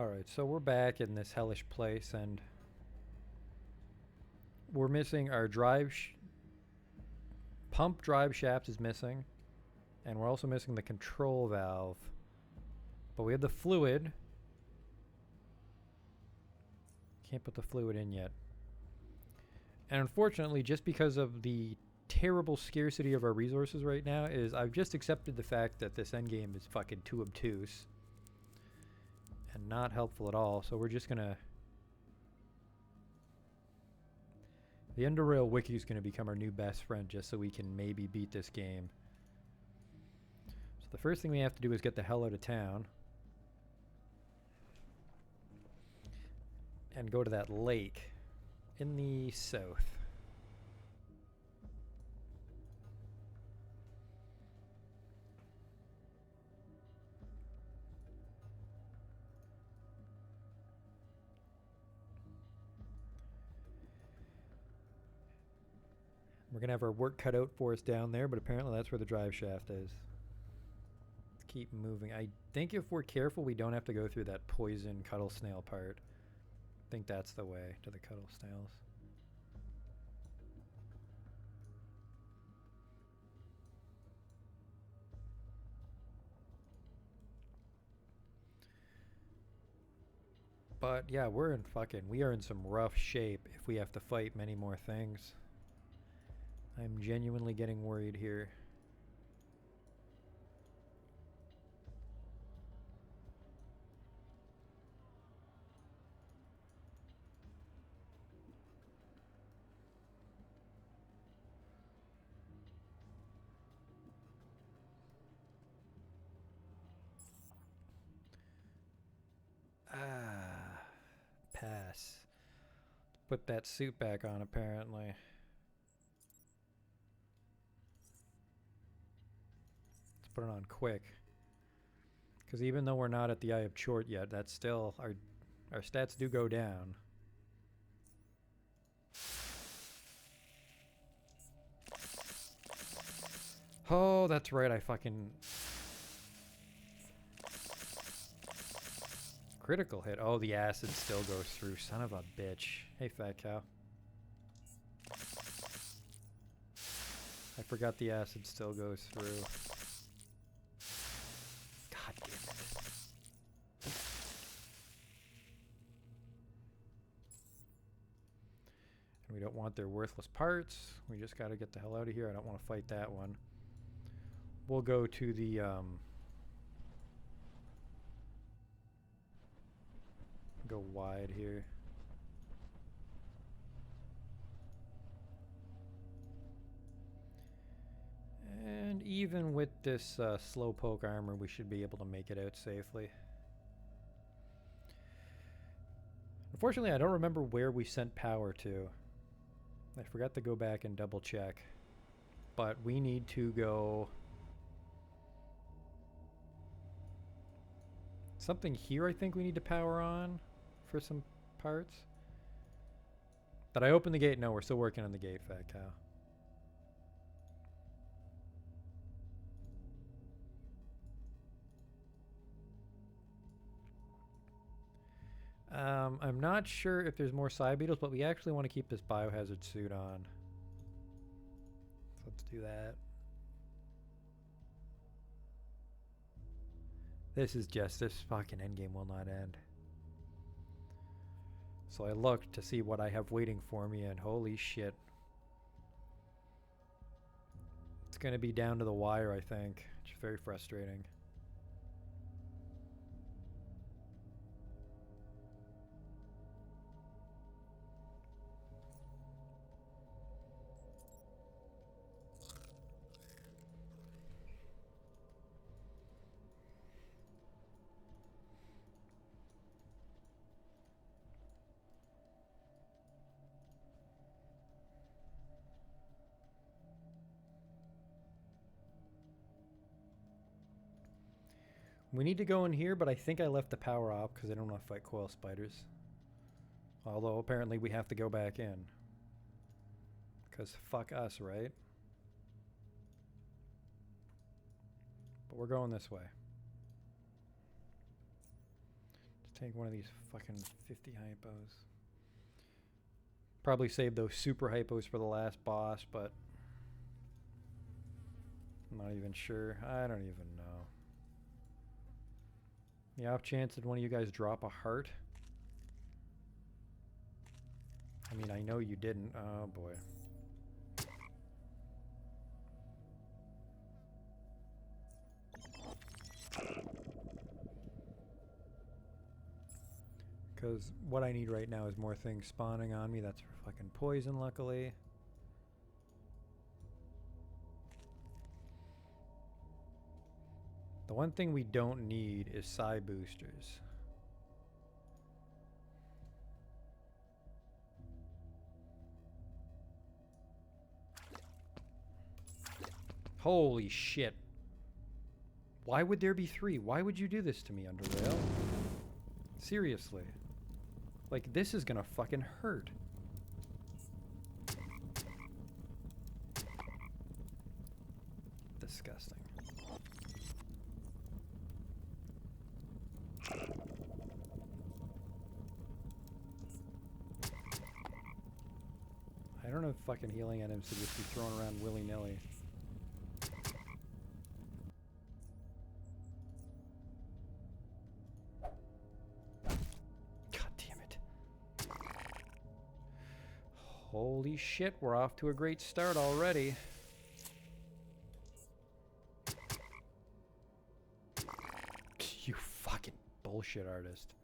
Alright, so we're back in this hellish place and we're missing our pump drive shaft is missing, and we're also missing the control valve. But we have the fluid. Can't put the fluid in yet. And unfortunately, just because of the terrible scarcity of our resources right now, I've just accepted the fact that this endgame is fucking too obtuse and not helpful at all. So we're just gonna... The Underrail wiki is going to become our new best friend just so we can maybe beat this game. So the first thing we have to do is get the hell out of town. And go to that lake in the south. We're going to have our work cut out for us down there, but apparently that's where the drive shaft is. Let's keep moving. I think if we're careful, we don't have to go through that poison cuttle snail part. I think that's the way to the cuttle snails. But yeah, we are in some rough shape if we have to fight many more things. I'm genuinely getting worried here. Pass. Put that suit back on, apparently. Let's put it on quick. Because even though we're not at the Eye of Chort yet, that's still... Our stats do go down. Oh, that's right, I fucking... Critical hit. Oh, the acid still goes through. Son of a bitch. Hey, fat cow. I forgot the acid still goes through. God damn it. And we don't want their worthless parts. We just gotta get the hell out of here. I don't want to fight that one. We'll go to the, go wide here. And even with this slowpoke armor, we should be able to make it out safely. Unfortunately, I don't remember where we sent power to. I forgot to go back and double check. But we need to go... Something here I think we need to power on for some parts. Did I open the gate? No, we're still working on the gate, fat cow. I'm not sure if there's more side beetles, but we actually want to keep this biohazard suit on. So let's do that. This fucking endgame will not end. So I looked to see what I have waiting for me, and holy shit. It's gonna be down to the wire, I think. It's very frustrating. We need to go in here, but I think I left the power off because I don't want to fight coil spiders. Although apparently we have to go back in. Because fuck us, right? But we're going this way. Let's Take one of these fucking 50 hypos. Probably save those super hypos for the last boss, but I'm not even sure. I don't even know. The off chance that one of you guys drop a heart. I mean, I know you didn't. Oh boy. Because what I need right now is more things spawning on me. That's for fucking poison, luckily. The one thing we don't need is psi boosters. Holy shit. Why would there be 3? Why would you do this to me, Underrail? Seriously. Like, this is gonna fucking hurt. Disgusting. I don't have fucking healing items to just be thrown around willy-nilly. Holy shit, we're off to a great start already. You fucking bullshit artist.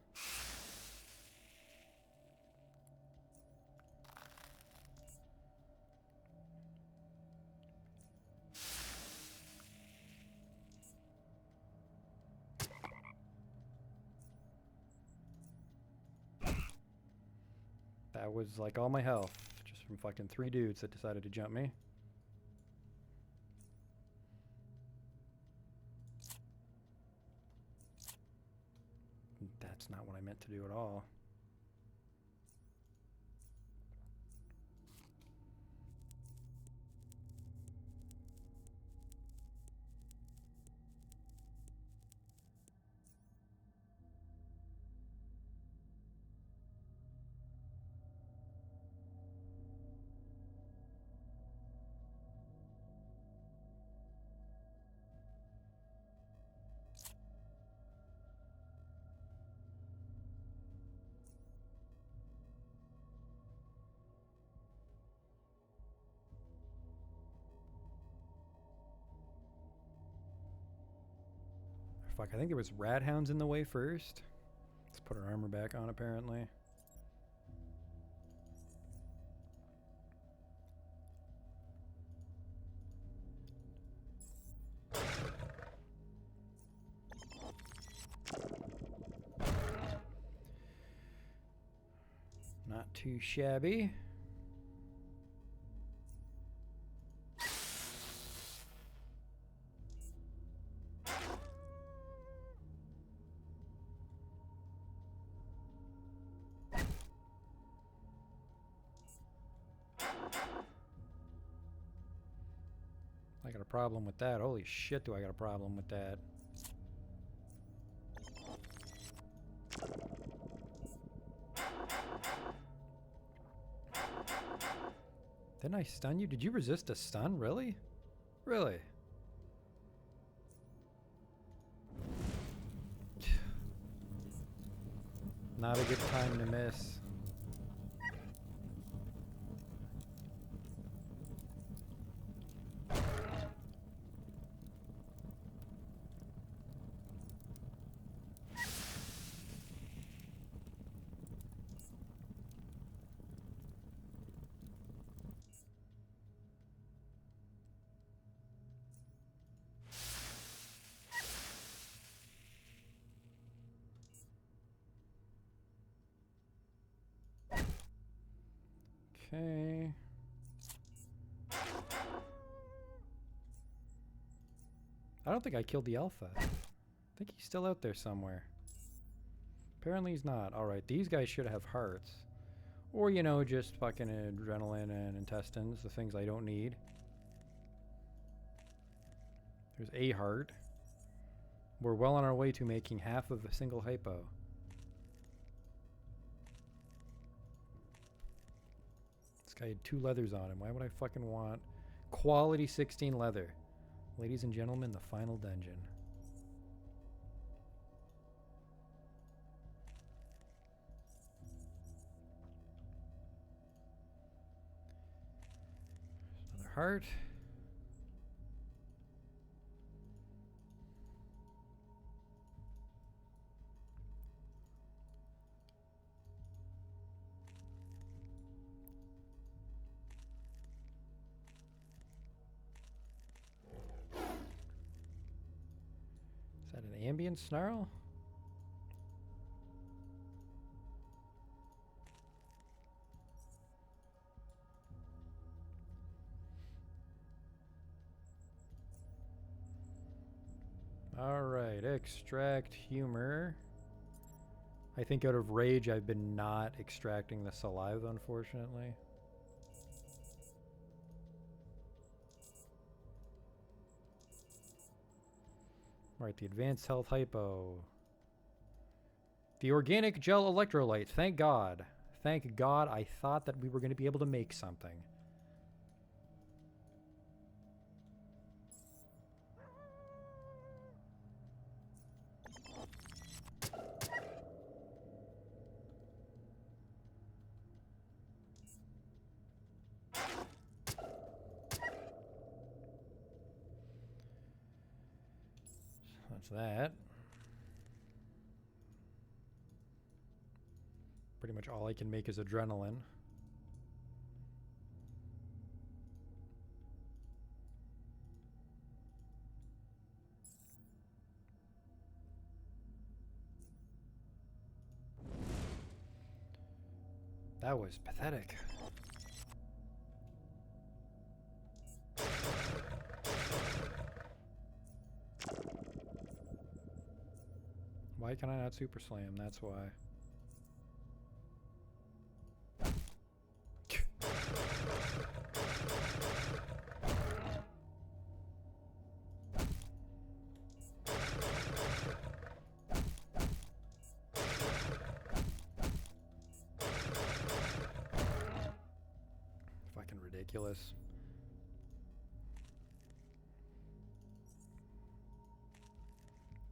That was like all my health. From fucking 3 dudes that decided to jump me. That's not what I meant to do at all. Fuck, I think there was rat hounds in the way first. Let's put our armor back on, apparently. Not too shabby. I got a problem with that. Holy shit, do I got a problem with that. Didn't I stun you? Did you resist a stun? Really? Really? Not a good time to miss. Okay. I don't think I killed the alpha. I think he's still out there somewhere. Apparently he's not. Alright, these guys should have hearts. Or, you know, just fucking adrenaline and intestines, the things I don't need. There's a heart. We're well on our way to making half of a single hypo. guy had 2 leathers on him. Why would I fucking want quality 16 leather? Ladies and gentlemen, the final dungeon. Another heart. Is that an ambient snarl? Alright, extract humor. I think out of rage I've been not extracting the saliva, unfortunately. Alright, the advanced health hypo. The organic gel electrolyte, thank God. Thank God, I thought that we were going to be able to make something. That's that. Pretty much all I can make is adrenaline. That was pathetic. Why can I not super slam? That's why. Fucking ridiculous.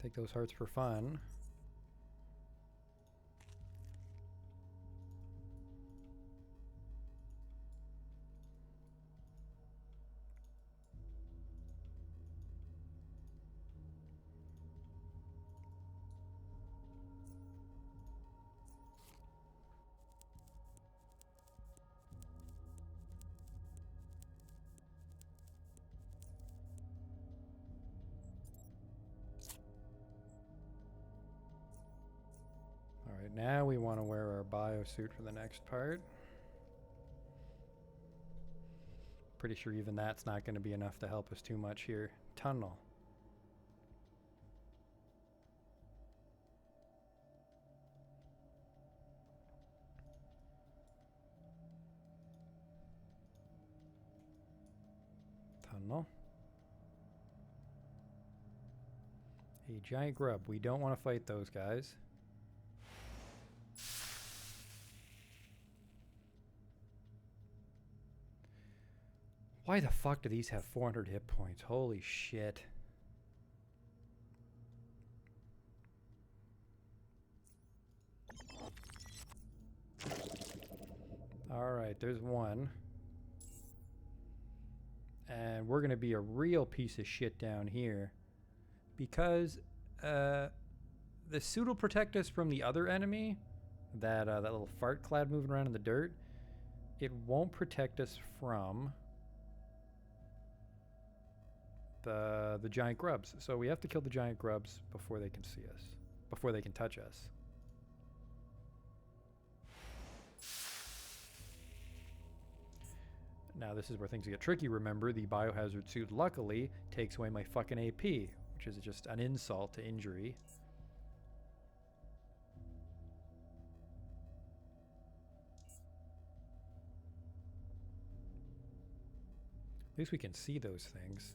Take those hearts for fun. Alright, now we want to wear our biosuit for the next part. Pretty sure even that's not going to be enough to help us too much here. Tunnel. Tunnel. A giant grub. We don't want to fight those guys. Why the fuck do these have 400 hit points? Holy shit. Alright, there's one. And we're going to be a real piece of shit down here. Because the suit will protect us from the other enemy. That little fart cloud moving around in the dirt. It won't protect us from the giant grubs. So we have to kill the giant grubs before they can see us. Before they can touch us. Now this is where things get tricky. Remember, the biohazard suit luckily takes away my fucking AP, which is just an insult to injury. At least we can see those things.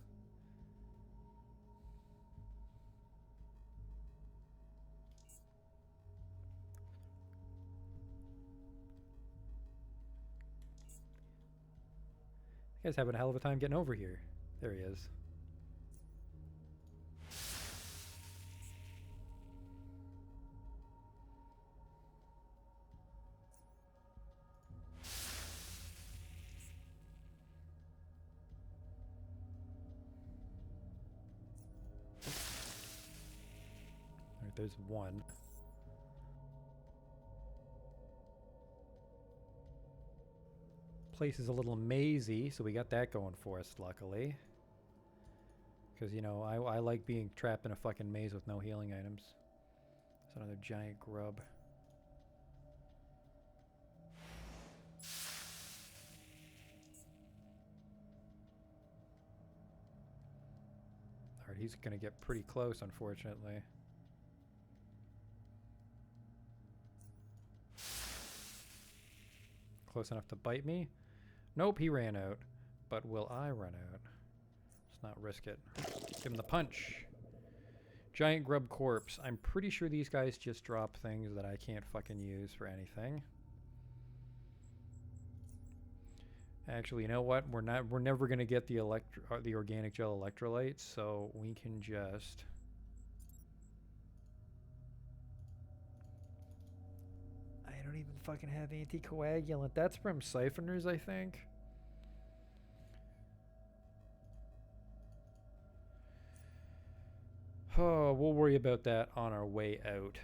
You guys having a hell of a time getting over here. There he is. Alright, there's one. Place is a little mazy, so we got that going for us, luckily. Because, you know, I like being trapped in a fucking maze with no healing items. It's another giant grub. Alright, he's gonna get pretty close, unfortunately. Close enough to bite me? Nope, he ran out. But will I run out? Let's not risk it. Give him the punch. Giant grub corpse. I'm pretty sure these guys just drop things that I can't fucking use for anything. Actually, you know what? We're never gonna get the organic gel electrolytes, so we can just I don't even fucking have anticoagulant. That's from siphoners, I think. Oh, we'll worry about that on our way out.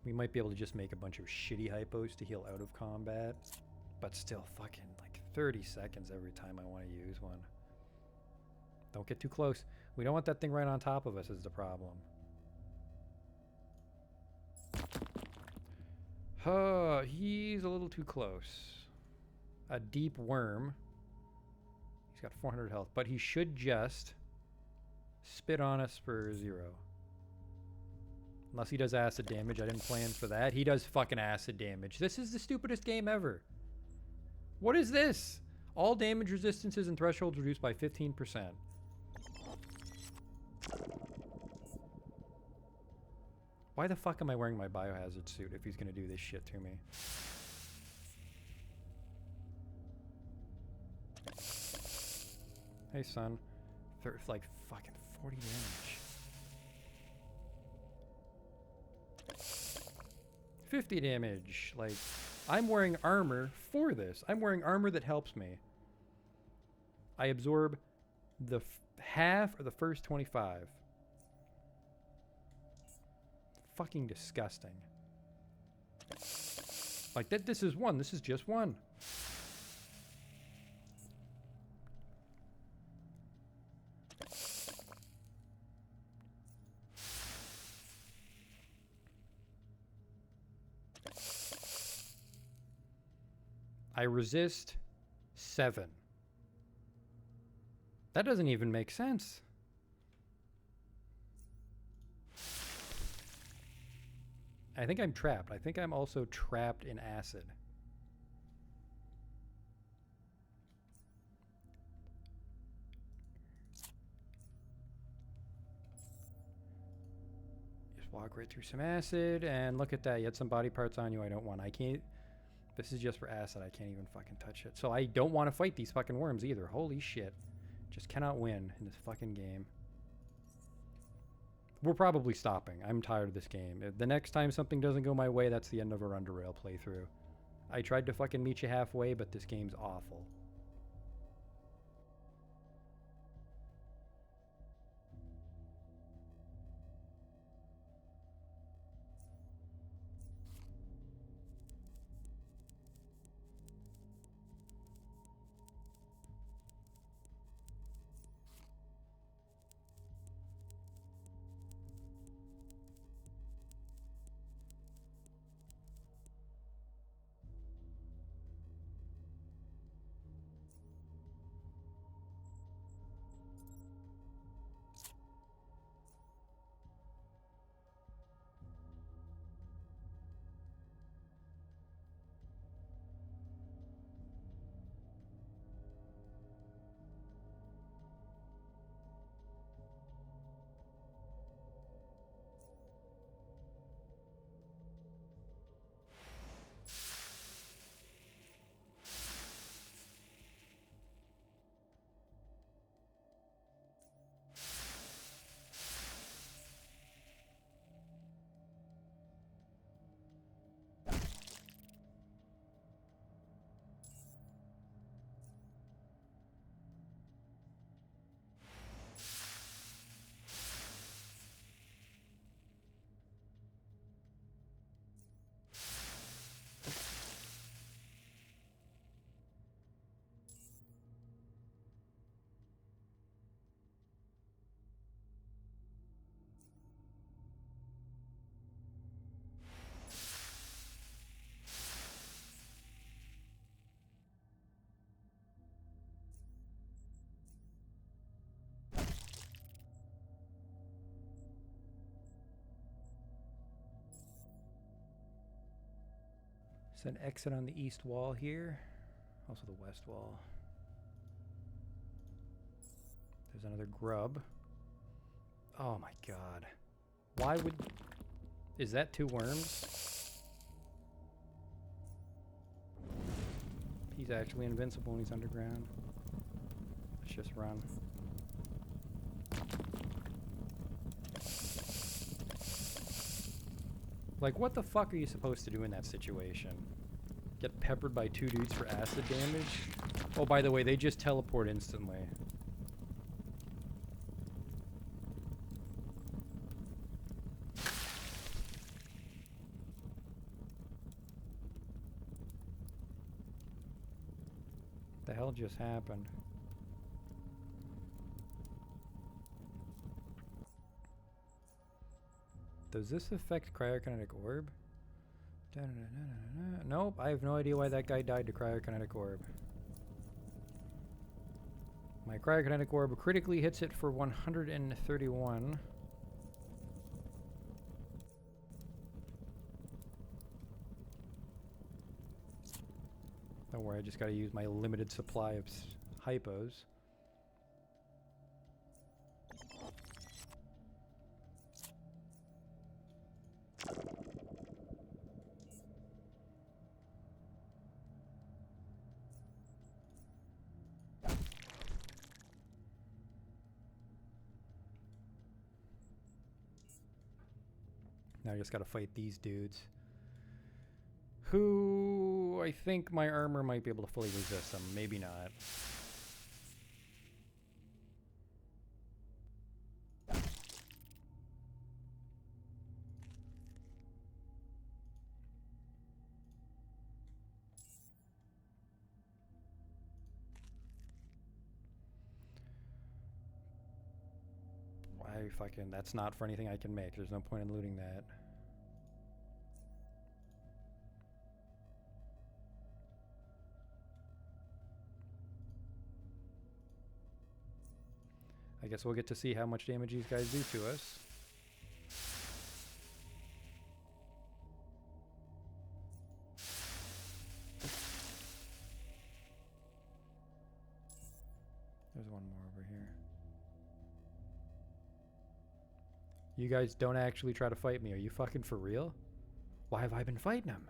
We might be able to just make a bunch of shitty hypos to heal out of combat. But still fucking like 30 seconds every time I want to use one. Don't get too close. We don't want that thing right on top of us is the problem. He's a little too close. A deep worm. He's got 400 health, but he should just spit on us for 0. Unless he does acid damage. I didn't plan for that. He does fucking acid damage. This is the stupidest game ever. What is this? All damage resistances and thresholds reduced by 15%. Why the fuck am I wearing my biohazard suit if he's gonna do this shit to me? Hey, son. Like fucking 40 damage. 50 damage. Like, I'm wearing armor for this. I'm wearing armor that helps me. I absorb the half or the first 25. Fucking disgusting. Like, this is one. This is just one. I resist 7. That doesn't even make sense. I think I'm trapped. I think I'm also trapped in acid. Just walk right through some acid and look at that. You had some body parts on you I don't want. I can't. This is just for acid. I can't even fucking touch it. So I don't want to fight these fucking worms either. Holy shit. Just cannot win in this fucking game. We're probably stopping. I'm tired of this game. The next time something doesn't go my way, that's the end of our Underrail playthrough. I tried to fucking meet you halfway, but this game's awful. There's an exit on the east wall here. Also the west wall. There's another grub. Oh my god. Why would... Is that 2 worms? He's actually invincible when he's underground. Let's just run. Like, what the fuck are you supposed to do in that situation? Get peppered by 2 dudes for acid damage? Oh, by the way, they just teleport instantly. The hell just happened? Does this affect cryokinetic orb? Nope, I have no idea why that guy died to cryokinetic orb. My cryokinetic orb critically hits it for 131. Don't worry, I just gotta use my limited supply of hypos. Now I just gotta fight these dudes. Who I think my armor might be able to fully resist them. Maybe not. That's not for anything I can make. There's no point in looting that. I guess we'll get to see how much damage these guys do to us. There's one more over here. You guys don't actually try to fight me. Are you fucking for real? Why have I been fighting them?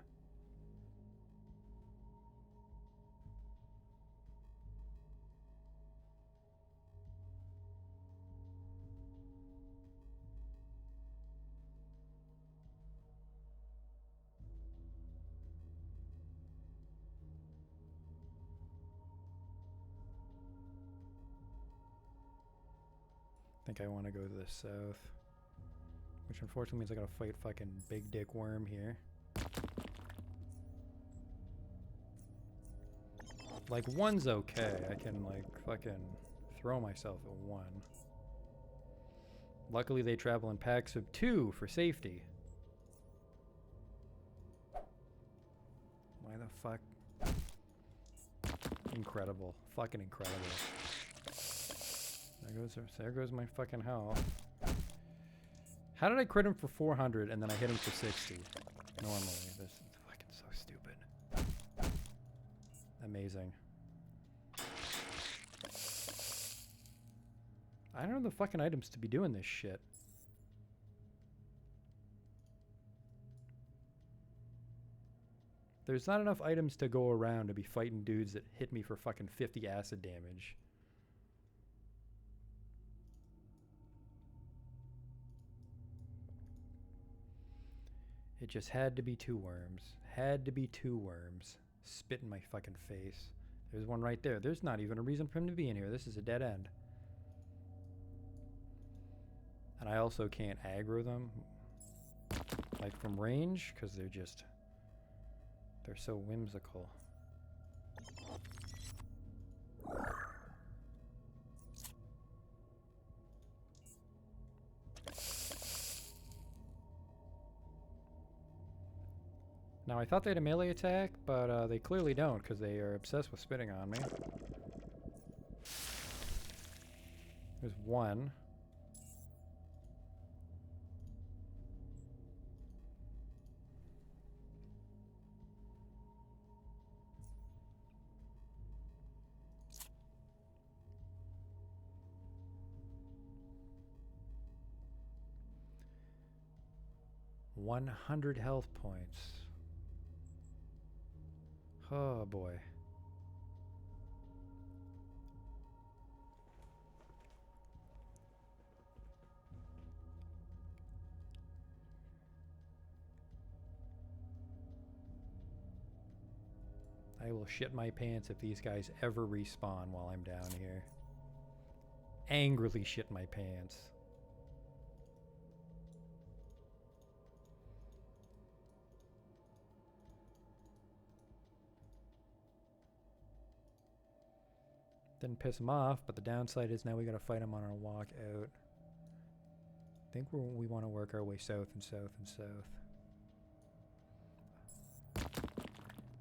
I think I want to go to the south. Which unfortunately means I gotta fight fucking big dick worm here. Like, 1's okay. I can, like, fucking throw myself at 1. Luckily they travel in packs of 2 for safety. Why the fuck? Incredible. Fucking incredible. There goes my fucking health. How did I crit him for 400 and then I hit him for 60? Normally, this is fucking so stupid. Amazing. I don't know the fucking items to be doing this shit. There's not enough items to go around to be fighting dudes that hit me for fucking 50 acid damage. It just had to be 2 worms. Had to be 2 worms. Spit in my fucking face. There's one right there. There's not even a reason for him to be in here. This is a dead end. And I also can't aggro them, like, from range, because they're so whimsical. Now, I thought they had a melee attack, but they clearly don't, because they are obsessed with spitting on me. There's one. 100 health points. Oh boy. I will shit my pants if these guys ever respawn while I'm down here. Angrily shit my pants. Didn't piss them off, but the downside is now we gotta fight them on our walk out. I think we want to work our way south and south and south.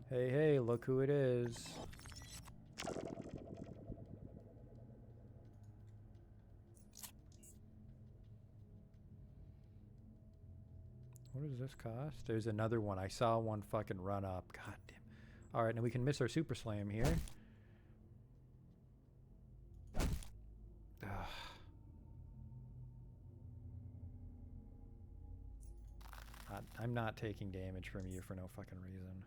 Hey, hey, look who it is. What does this cost? There's another one. I saw one fucking run up. God damn. Alright, now we can miss our super slam here. Ugh. I'm not taking damage from you for no fucking reason.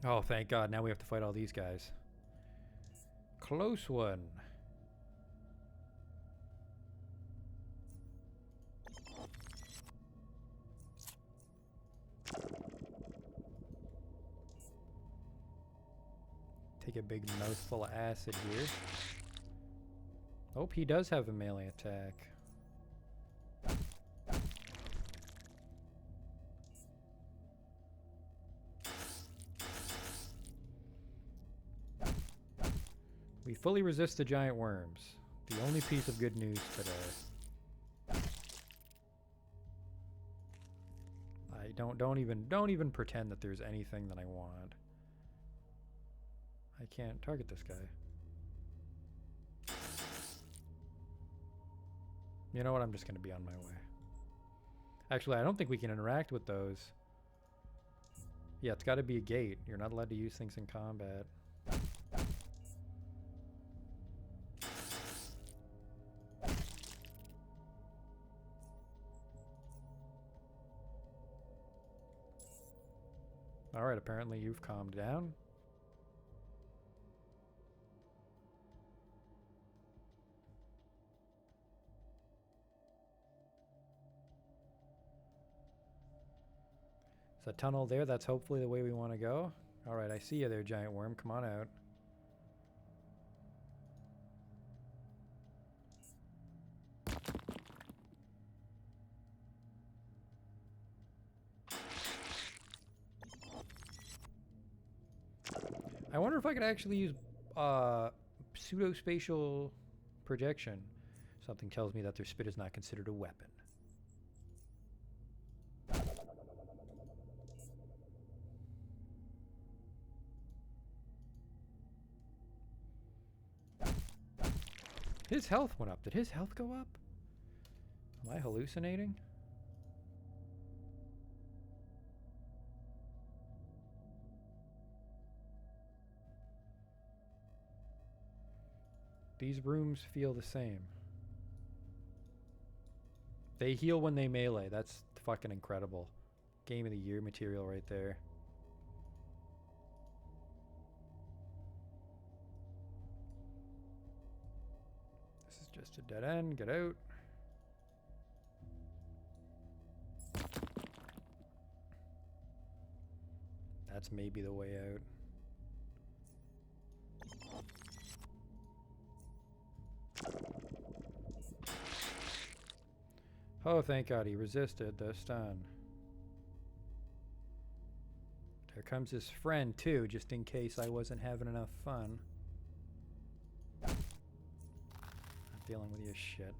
Oh, thank God. Now we have to fight all these guys. Close one. Take a big mouthful of acid here. Oh, he does have a melee attack. We fully resist the giant worms. The only piece of good news today. I don't even pretend that there's anything that I want. I can't target this guy. You know what? I'm just going to be on my way. Actually, I don't think we can interact with those. Yeah, it's got to be a gate. You're not allowed to use things in combat. Alright, apparently you've calmed down. There's a tunnel there. That's hopefully the way we want to go. Alright, I see you there, giant worm. Come on out. I wonder if I could actually use pseudo-spatial projection. Something tells me that their spit is not considered a weapon. His health went up. Did his health go up? Am I hallucinating? These rooms feel the same. They heal when they melee. That's fucking incredible. Game of the year material right there. This is just a dead end. Get out. That's maybe the way out. Oh, thank God he resisted the stun. There comes his friend, too, just in case I wasn't having enough fun. Not dealing with your shit.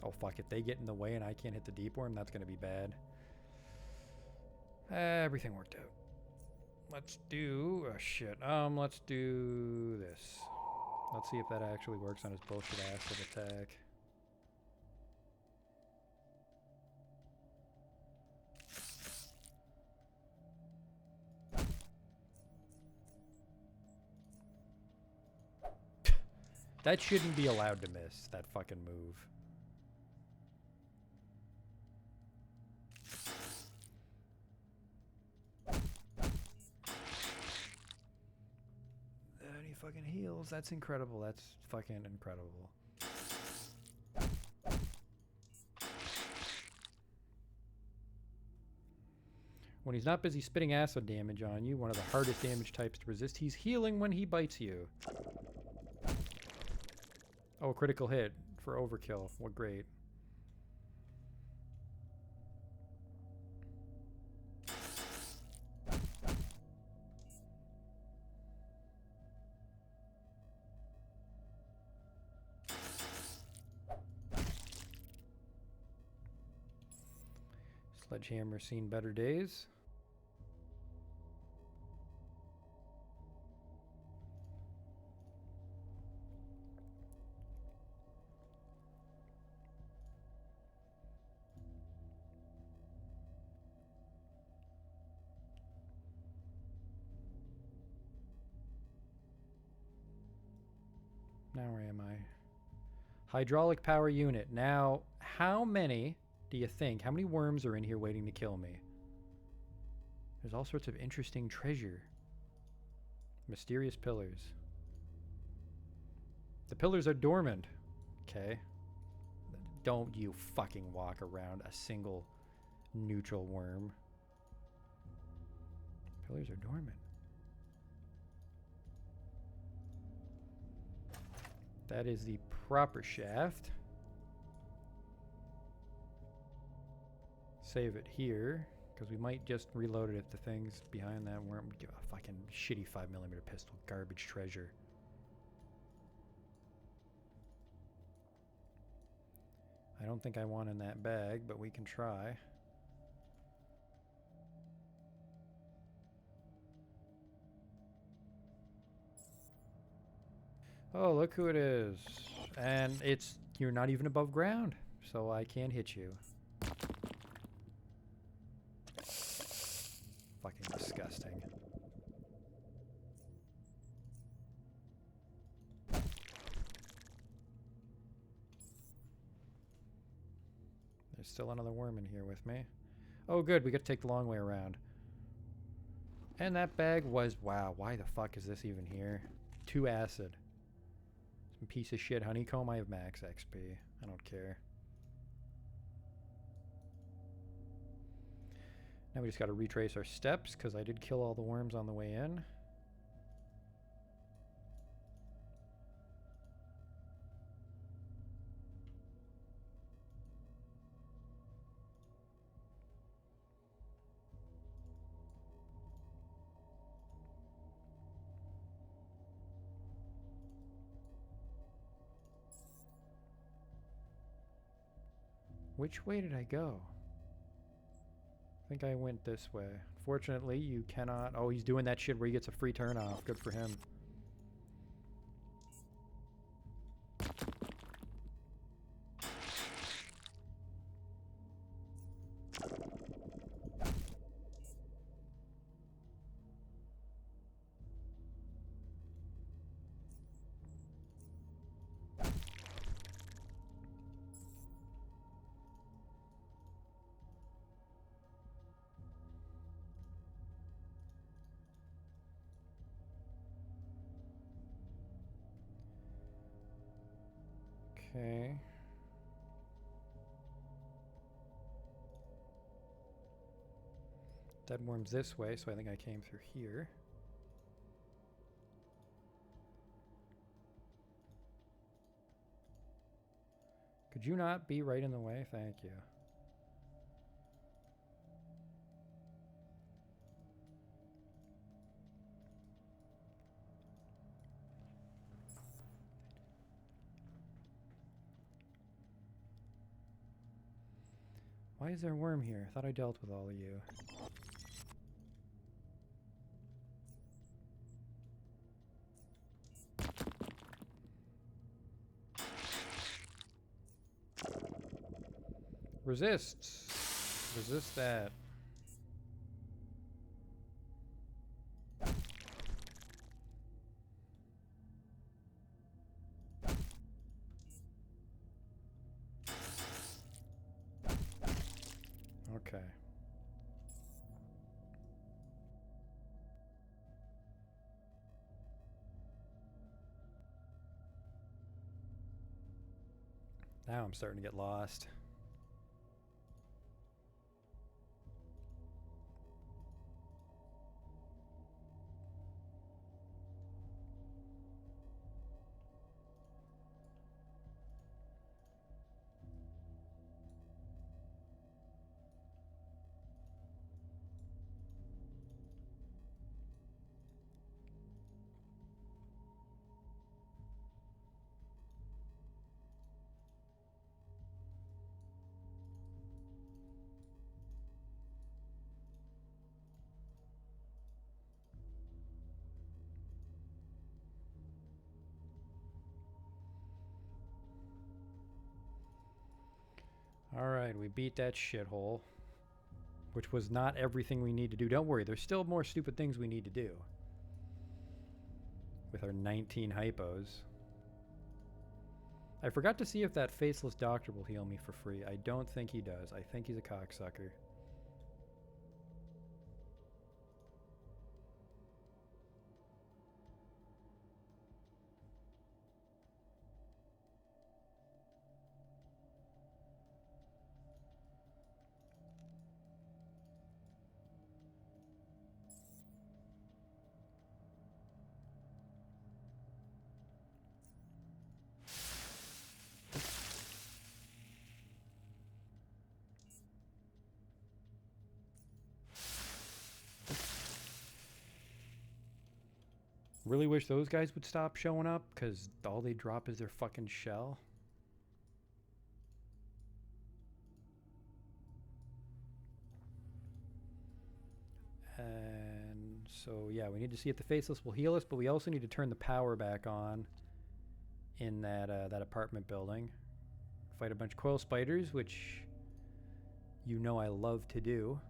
Oh fuck, if they get in the way and I can't hit the deep worm, that's gonna be bad. Everything worked out. Let's do... oh shit. Let's do this. Let's see if that actually works on his bullshit acid attack. That shouldn't be allowed to miss, that fucking move. And he fucking heals. That's incredible. That's fucking incredible. When he's not busy spitting acid damage on you, one of the hardest damage types to resist, he's healing when he bites you. Oh, critical hit for overkill. What great. Sledgehammer's seen better days. Now where am I? Hydraulic power unit. Now, how many do you think? How many worms are in here waiting to kill me? There's all sorts of interesting treasure. Mysterious pillars. The pillars are dormant. Okay. Don't you fucking walk around a single neutral worm. Pillars are dormant. That is the proper shaft. Save it here, because we might just reload it if the things behind that worm give a fucking shitty 5mm pistol. Garbage treasure. I don't think I want in that bag, but we can try. Oh, look who it is. And you're not even above ground, so I can't hit you. Fucking disgusting. There's still another worm in here with me. Oh good, we get to take the long way around. And that bag was, wow, why the fuck is this even here? 2 acid. Some piece of shit honeycomb. I have max XP. I don't care. Now we just got to retrace our steps, because I did kill all the worms on the way in. Which way did I go? I think I went this way. Fortunately, you cannot... Oh, he's doing that shit where he gets a free turn off. Good for him. Okay. Dead worm's this way, so I think I came through here. Could you not be right in the way? Thank you. Why is there a worm here? I thought I dealt with all of you. Resists. Resist that. Okay. Now I'm starting to get lost. Alright, we beat that shithole. Which was not everything we need to do. Don't worry, there's still more stupid things we need to do. With our 19 hypos. I forgot to see if that faceless doctor will heal me for free. I don't think he does. I think he's a cocksucker. Really wish those guys would stop showing up, because all they drop is their fucking shell. And so, yeah, we need to see if the Faceless will heal us, but we also need to turn the power back on in that, that apartment building. Fight a bunch of coil spiders, which you know I love to do.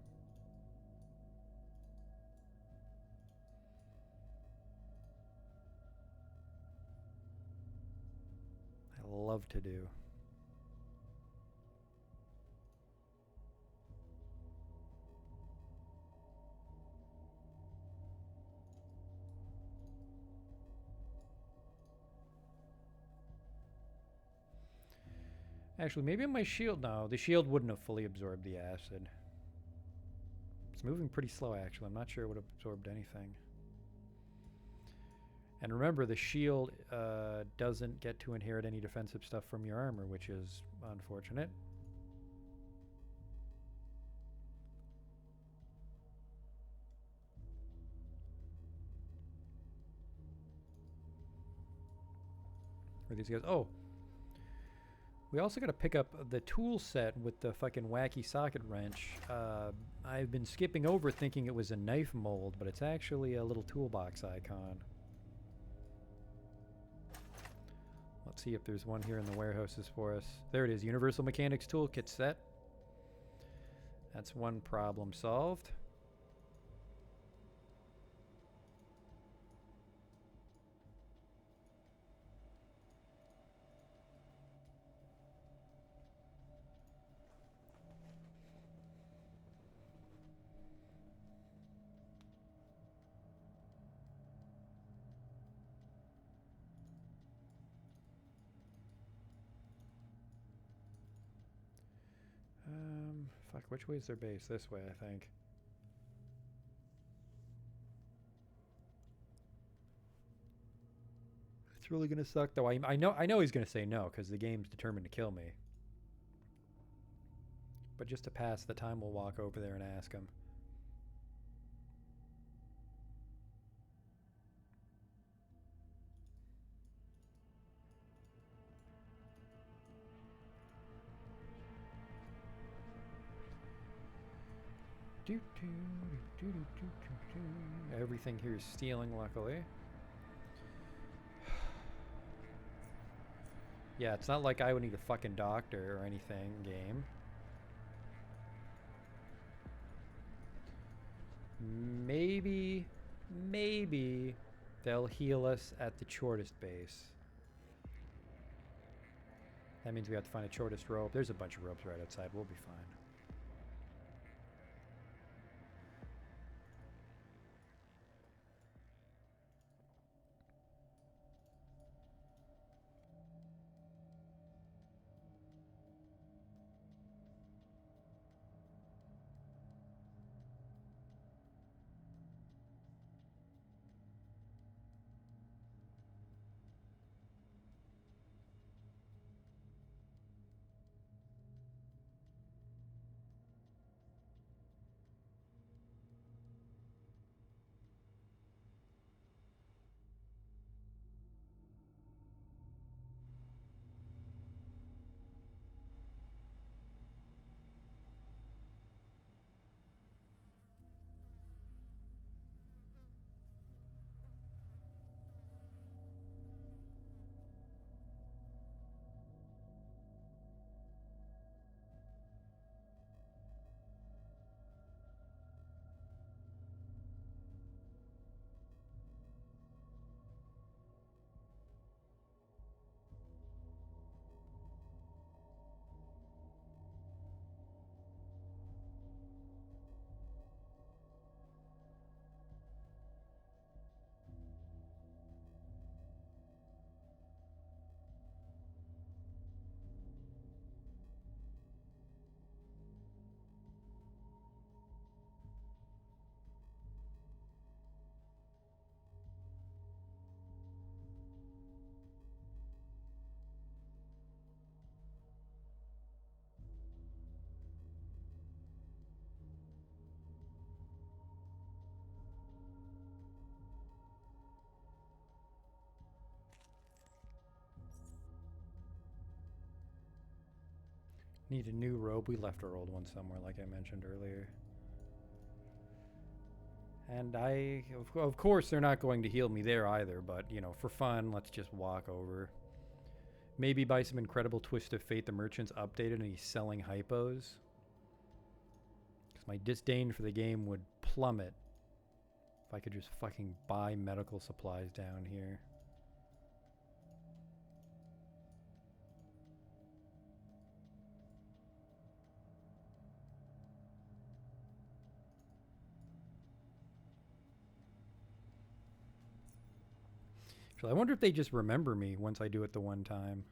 Love to do. Actually, maybe on my shield now. The shield wouldn't have fully absorbed the acid. It's moving pretty slow, actually. I'm not sure it would have absorbed anything. And remember, the shield doesn't get to inherit any defensive stuff from your armor, which is unfortunate. Where these guys? Oh, we also got to pick up the tool set with the fucking wacky socket wrench. I've been skipping over thinking it was a knife mold, but it's actually a little toolbox icon. Let's see if there's one here in the warehouses for us. There it is, Universal Mechanics Toolkit set. That's one problem solved. Fuck, which way is their base? This way, I think. It's really gonna suck, though. I know he's gonna say no, because the game's determined to kill me. But just to pass the time, we'll walk over there and ask him. Everything here is stealing, luckily. Yeah, it's not like I would need a fucking doctor or anything, game. Maybe, maybe they'll heal us at the shortest base. That means we have to find a shortest rope. There's a bunch of ropes right outside. We'll be fine. Need a new robe. We left our old one somewhere, like I mentioned earlier. And of course, they're not going to heal me there either, but, you know, for fun, let's just walk over. Maybe by some incredible twist of fate, the merchant's updated and he's selling hypos. Because my disdain for the game would plummet if I could just fucking buy medical supplies down here. I wonder if they just remember me once I do it the one time.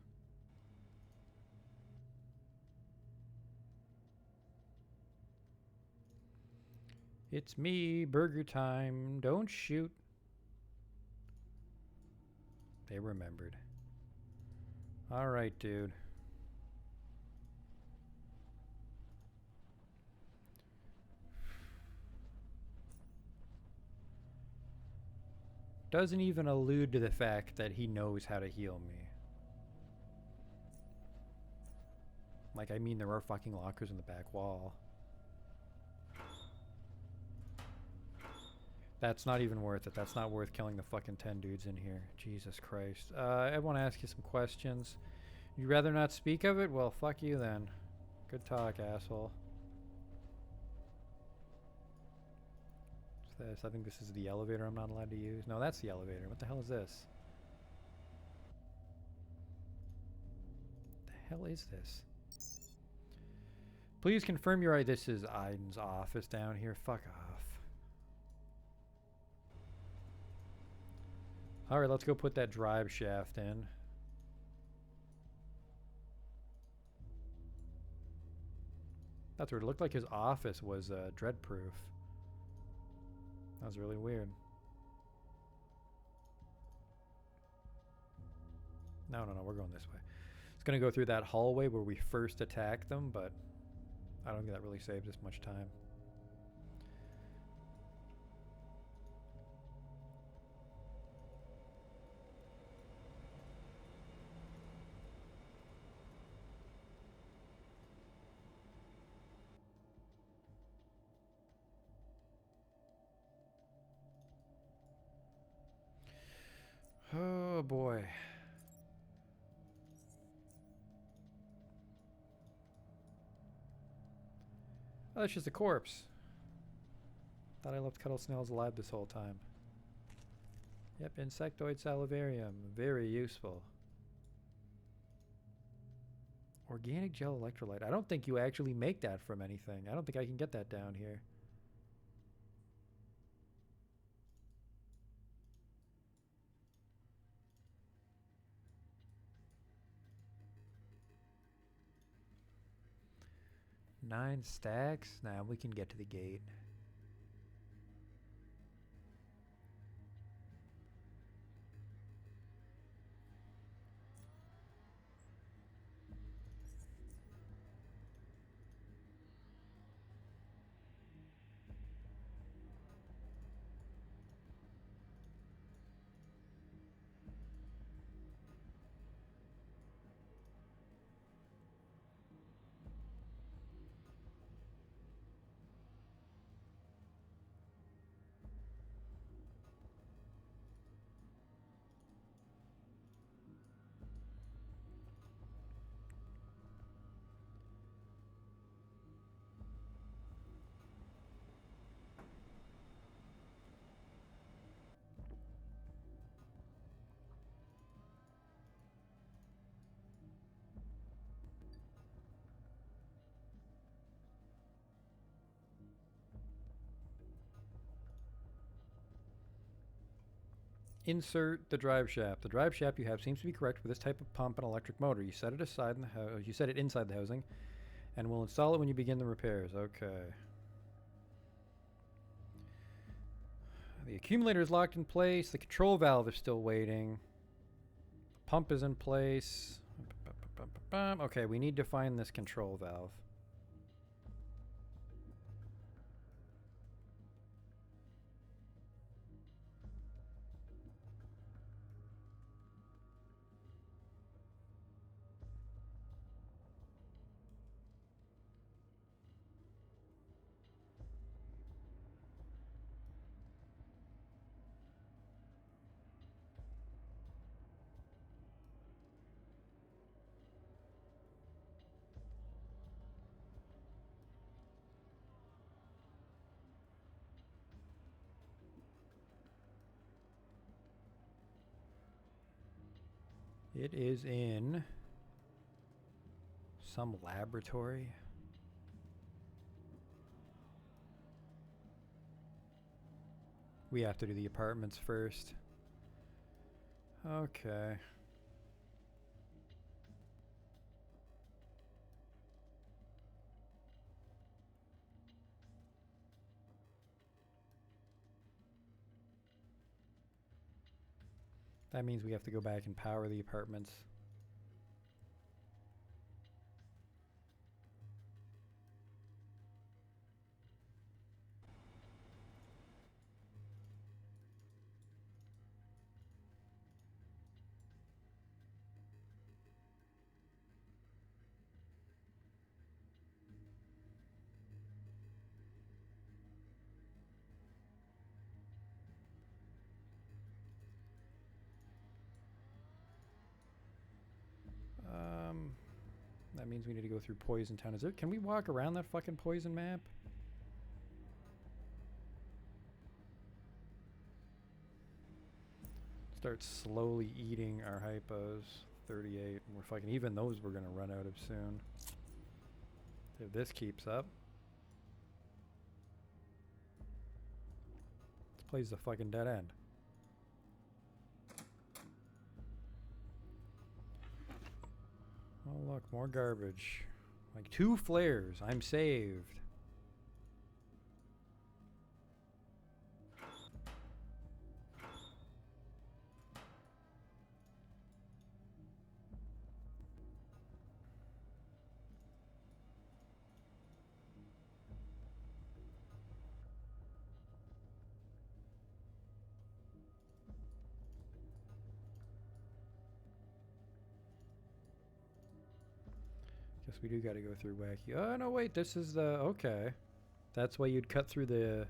It's me, burger time. Don't shoot. They remembered. All right, dude. Doesn't even allude to the fact that he knows how to heal me. Like, I mean, there are fucking lockers in the back wall. That's not even worth it. That's not worth killing the fucking 10 dudes in here. Jesus Christ. I want to ask you some questions. You'd rather not speak of it? Well, fuck you then. Good talk, asshole. What's this? I think this is the elevator I'm not allowed to use. No, that's the elevator. What the hell is this? What the hell is this? Please confirm your... This is Aiden's office down here. Fuck off. Alright, let's go put that drive shaft in. That's weird. It looked like his office was dread-proof. That was really weird. No, we're going this way. It's going to go through that hallway where we first attacked them, but I don't think that really saved us much time. Oh boy. Oh, that's just a corpse. Thought I left Cuddle Snails alive this whole time. Yep, insectoid salivarium. Very useful. Organic gel electrolyte. I don't think you actually make that from anything. I don't think I can get that down here. Nine stacks? Nah, we can get to the gate. Insert the drive shaft. The drive shaft you have seems to be correct for this type of pump and electric motor. You set it aside in the house. You set it inside the housing, and we'll install it when you begin the repairs. Okay. The accumulator is locked in place. The control valve is still waiting. The pump is in place. Okay, we need to find this control valve. It is in some laboratory. We have to do the apartments first. Okay. That means we have to go back and power the apartments. That means we need to go through Poison Town. Is there? Can we walk around that fucking poison map? Start slowly eating our hypos. 38. We're fucking, even those we're gonna run out of soon. If this keeps up. This plays the fucking dead end. Oh look, more garbage. Like 2 flares. I'm saved. Guess we do gotta go through Wacky. Oh, no, wait, this is the... Okay. That's why you'd cut through the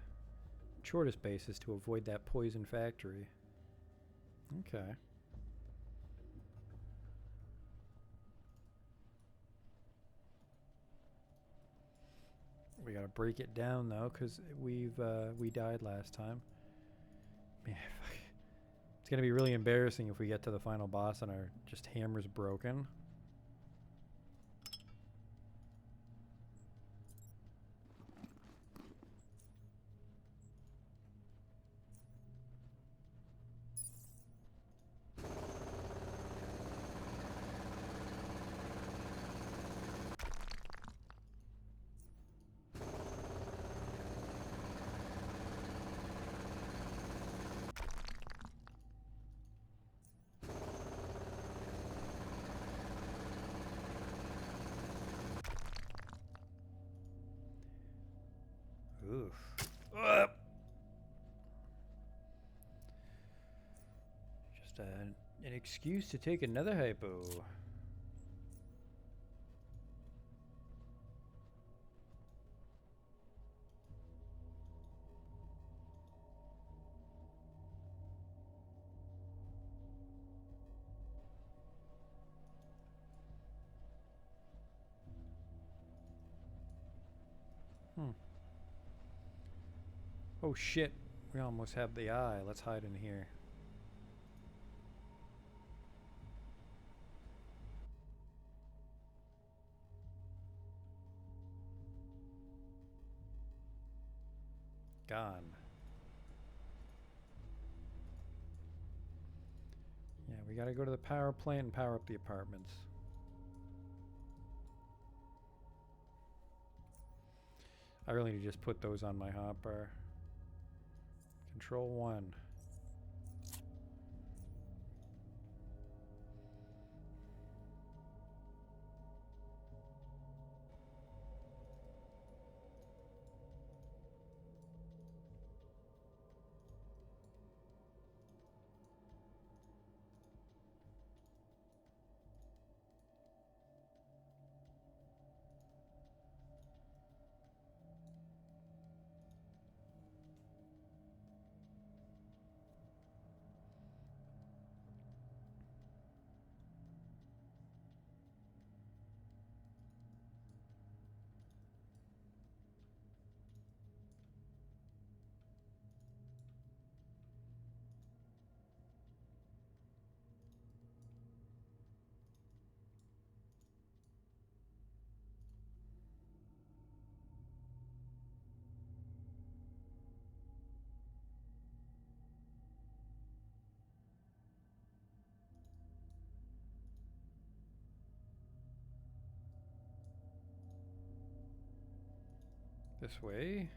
shortest bases to avoid that poison factory. Okay. We gotta break it down though, cause we died last time. Man, fuck. It's gonna be really embarrassing if we get to the final boss and our just hammer's broken. Oof. Just an excuse to take another hypo. Oh shit. We almost have the eye. Let's hide in here. Gone. Yeah, we gotta go to the power plant and power up the apartments. I really need to just put those on my hopper. Control 1. This way.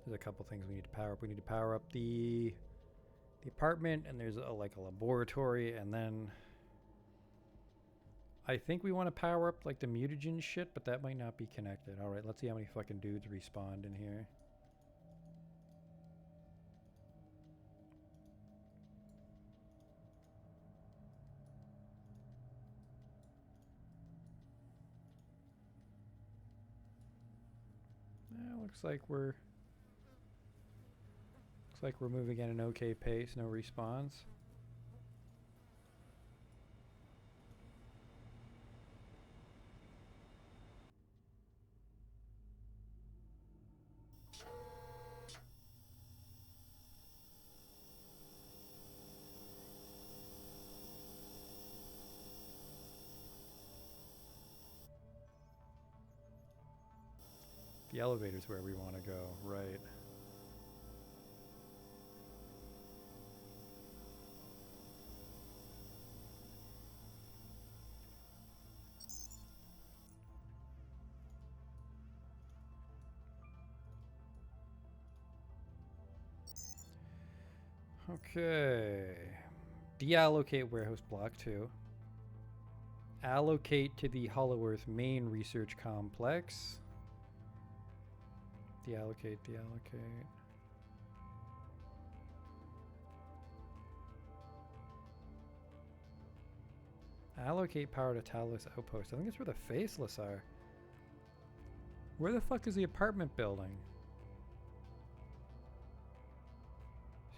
There's a couple things we need to power up. We need to power up the apartment, and there's like a laboratory, and then I think we want to power up like the mutagen shit, but that might not be connected. All right, let's see how many fucking dudes respawned in here. Looks like we're moving at an okay pace. No respawns. The elevator's where we want to go, right. Okay. Deallocate warehouse block 2. Allocate to the Hollow Earth main research complex. Deallocate, deallocate. Allocate power to Talos Outpost. I think it's where the Faceless are. Where the fuck is the apartment building?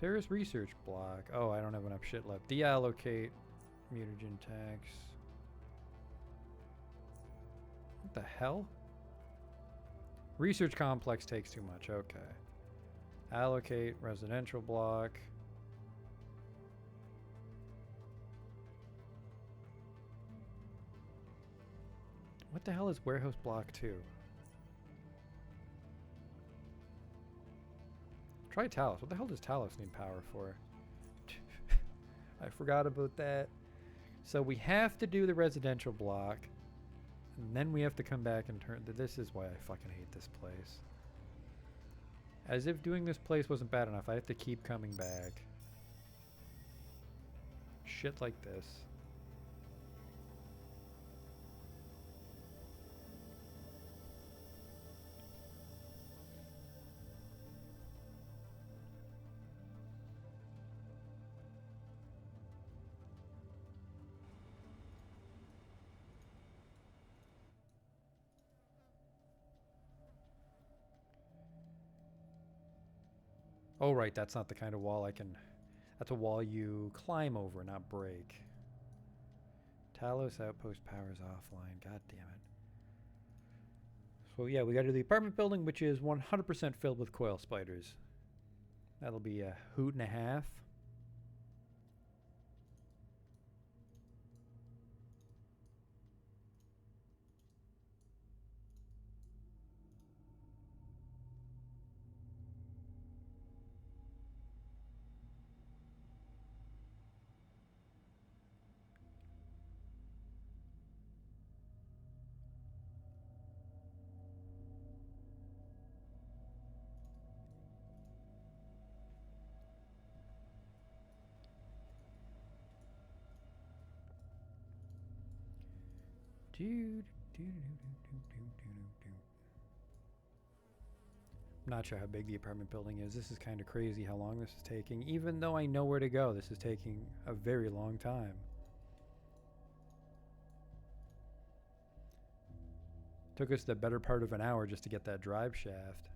Serious research block. Oh, I don't have enough shit left. Deallocate mutagen tax. What the hell? Research complex takes too much. Okay. Allocate residential block. What the hell is warehouse block 2? Try Talos. What the hell does Talos need power for? I forgot about that. So we have to do the residential block. And then we have to come back and turn... This is why I fucking hate this place. As if doing this place wasn't bad enough, I have to keep coming back. Shit like this. Oh, right, that's not the kind of wall I can... That's a wall you climb over, not break. Talos Outpost power's offline. God damn it. So yeah, we gotta do the apartment building, which is 100% filled with coil spiders. That'll be a hoot and a half. I'm not sure how big the apartment building is. This is kind of crazy how long this is taking. Even though I know where to go, this is taking a very long time. Took us the better part of an hour just to get that drive shaft.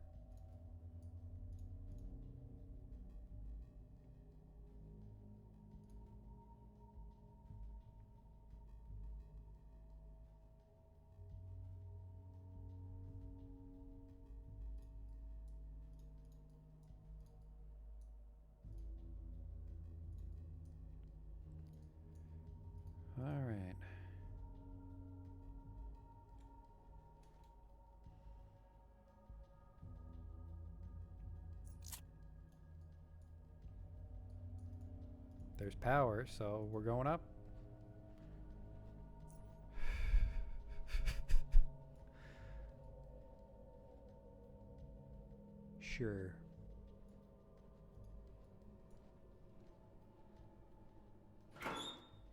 All right. There's power, so we're going up. Sure.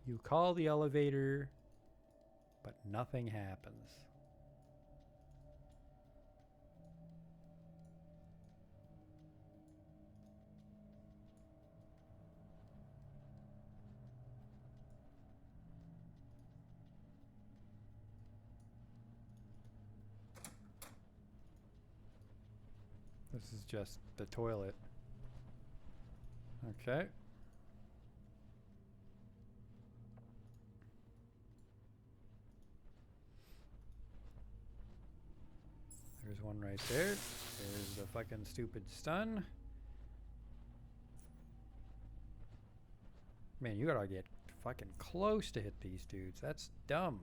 You call the elevator, but nothing happens. This is just the toilet. Okay. There's one right there. There's the fucking stupid stun. Man, you gotta get fucking close to hit these dudes. That's dumb.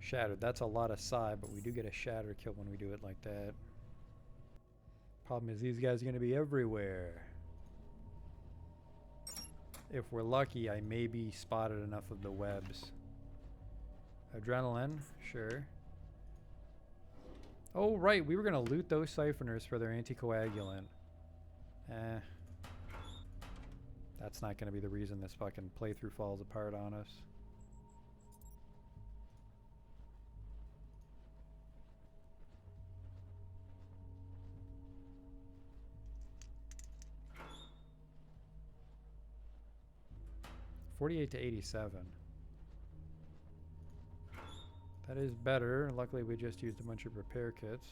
Shattered. That's a lot of psi, but we do get a shatter kill when we do it like that. Problem is these guys are going to be everywhere. If we're lucky, I maybe spotted enough of the webs. Adrenaline, sure. Oh, right, we were going to loot those siphoners for their anticoagulant. That's not going to be the reason this fucking playthrough falls apart on us. $48 to $87. That is better. Luckily, we just used a bunch of repair kits.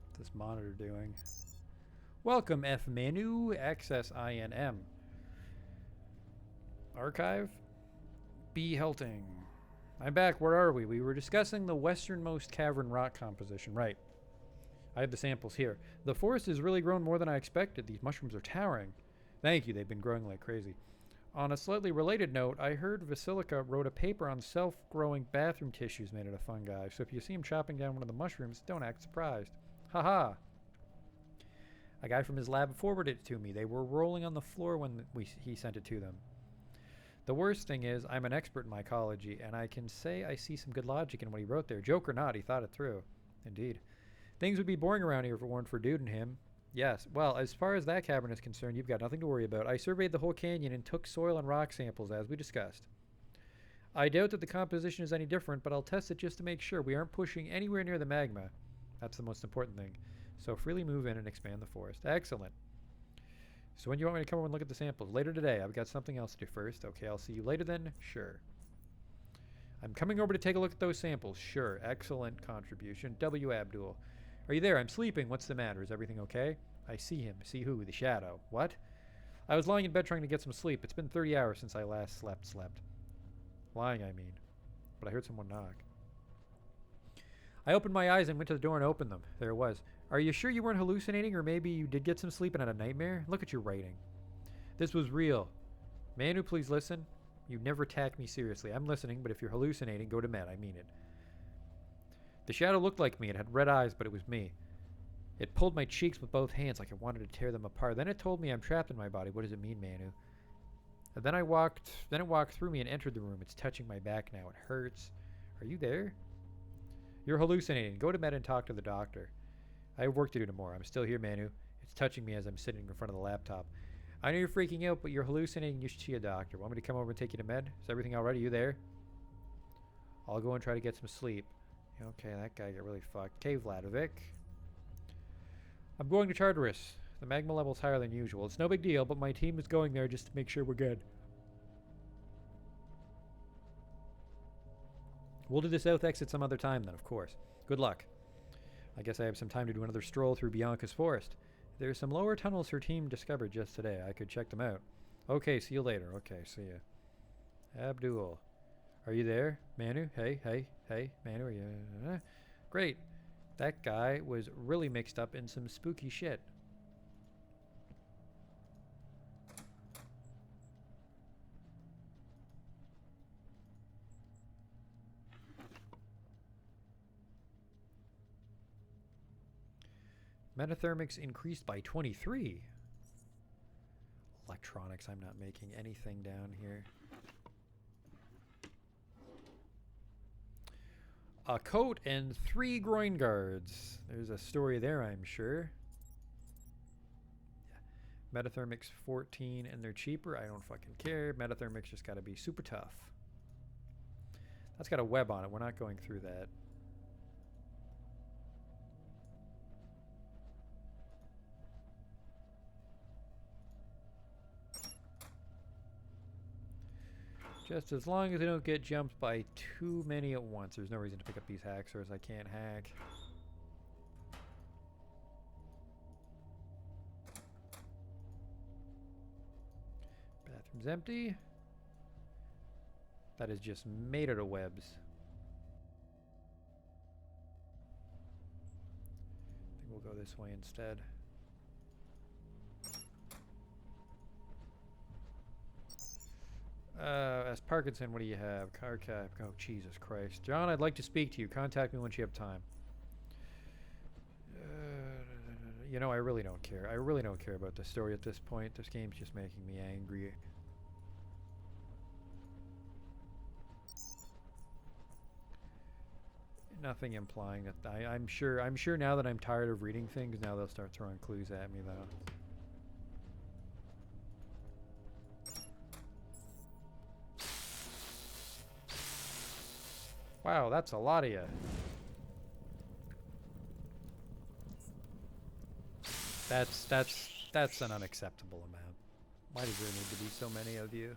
What's this monitor doing? Welcome, F menu. Access INM. Archive. B. Helting. I'm back. Where are we? We were discussing the westernmost cavern rock composition. Right. I have the samples here. The forest has really grown more than I expected. These mushrooms are towering. Thank you. They've been growing like crazy. On a slightly related note, I heard Vasilika wrote a paper on self-growing bathroom tissues made out of fungi, so if you see him chopping down one of the mushrooms, don't act surprised. Haha. A guy from his lab forwarded it to me. They were rolling on the floor when he sent it to them. The worst thing is, I'm an expert in mycology, and I can say I see some good logic in what he wrote there. Joke or not, he thought it through. Indeed. Things would be boring around here if it weren't for Dude and him. Yes, well, as far as that cavern is concerned, you've got nothing to worry about. I surveyed the whole canyon and took soil and rock samples, as we discussed. I doubt that the composition is any different, but I'll test it just to make sure we aren't pushing anywhere near the magma. That's the most important thing. So freely move in and expand the forest. Excellent. So when do you want me to come over and look at the samples? Later today. I've got something else to do first. Okay, I'll see you later then. Sure. I'm coming over to take a look at those samples. Sure. Excellent contribution. W. Abdul. Are you there? I'm sleeping. What's the matter? Is everything okay? I see him. See who? The shadow. What? I was lying in bed trying to get some sleep. It's been 30 hours since I last slept. Lying, I mean. But I heard someone knock. I opened my eyes and went to the door and opened them. There it was. Are you sure you weren't hallucinating, or maybe you did get some sleep and had a nightmare? Look at your writing. This was real. Manu, please listen. You never attack me seriously. I'm listening, but if you're hallucinating, go to bed. I mean it. The shadow looked like me. It had red eyes, but it was me. It pulled my cheeks with both hands like it wanted to tear them apart. Then it told me I'm trapped in my body. What does it mean, Manu? And then it walked through me and entered the room. It's touching my back now. It hurts. Are you there? You're hallucinating. Go to bed and talk to the doctor. I have work to do tomorrow. I'm still here, Manu. It's touching me as I'm sitting in front of the laptop. I know you're freaking out, but you're hallucinating. You should see a doctor. Want me to come over and take you to med? Is everything all right? Are you there? I'll go and try to get some sleep. Okay, that guy got really fucked. Okay, Vladovic. I'm going to Tartarus. The magma level's higher than usual. It's no big deal, but my team is going there just to make sure we're good. We'll do the south exit some other time then, of course. Good luck. I guess I have some time to do another stroll through Bianca's forest. There's some lower tunnels her team discovered just today. I could check them out. Okay, see you later. Okay, see ya. Abdul. Are you there? Manu? Hey, Manu, are you... Great. That guy was really mixed up in some spooky shit. Metathermics increased by 23. Electronics, I'm not making anything down here. A coat and 3 groin guards. There's a story there, I'm sure. Yeah. Metathermics 14 and they're cheaper. I don't fucking care. Metathermics just gotta be super tough. That's got a web on it. We're not going through that. Just as long as I don't get jumped by too many at once. There's no reason to pick up these hacksaws I can't hack. Bathroom's empty. That is just made out of webs. I think we'll go this way instead. As Parkinson, what do you have? Car cap. Oh, Jesus Christ. John, I'd like to speak to you. Contact me once you have time. You know, I really don't care. I really don't care about the story at this point. This game's just making me angry. Nothing implying that I'm sure now that I'm tired of reading things, now they'll start throwing clues at me though. Wow, that's a lot of you. That's an unacceptable amount. Why does there need to be so many of you?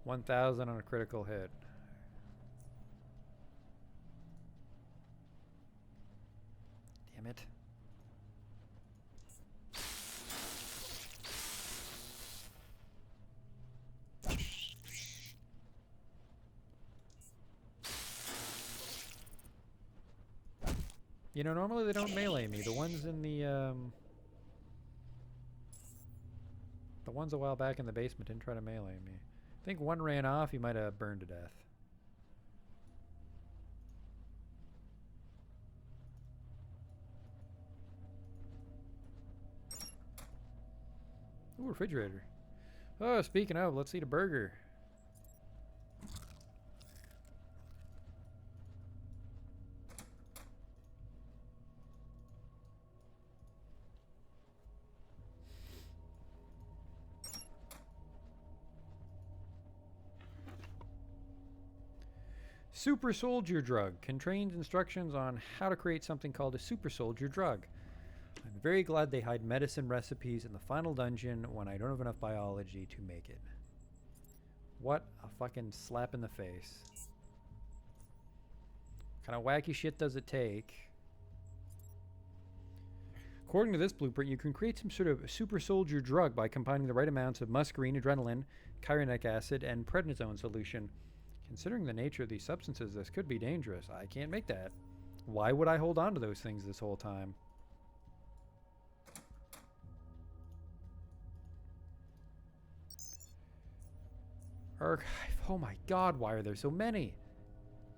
$1,000 on a critical hit. Damn it. You know, normally they don't melee me. The ones in the ones a while back in the basement didn't try to melee me. I think one ran off, he might have burned to death. Ooh, refrigerator. Oh, speaking of, let's eat a burger. Super soldier drug contains instructions on how to create something called a super soldier drug. I'm very glad they hide medicine recipes in the final dungeon when I don't have enough biology to make it. What a fucking slap in the face. What kind of wacky shit does it take? According to this blueprint, you can create some sort of super soldier drug by combining the right amounts of muscarine, adrenaline, chironic acid, and prednisone solution. Considering the nature of these substances, this could be dangerous. I can't make that. Why would I hold on to those things this whole time? Archive. Oh my god, why are there so many?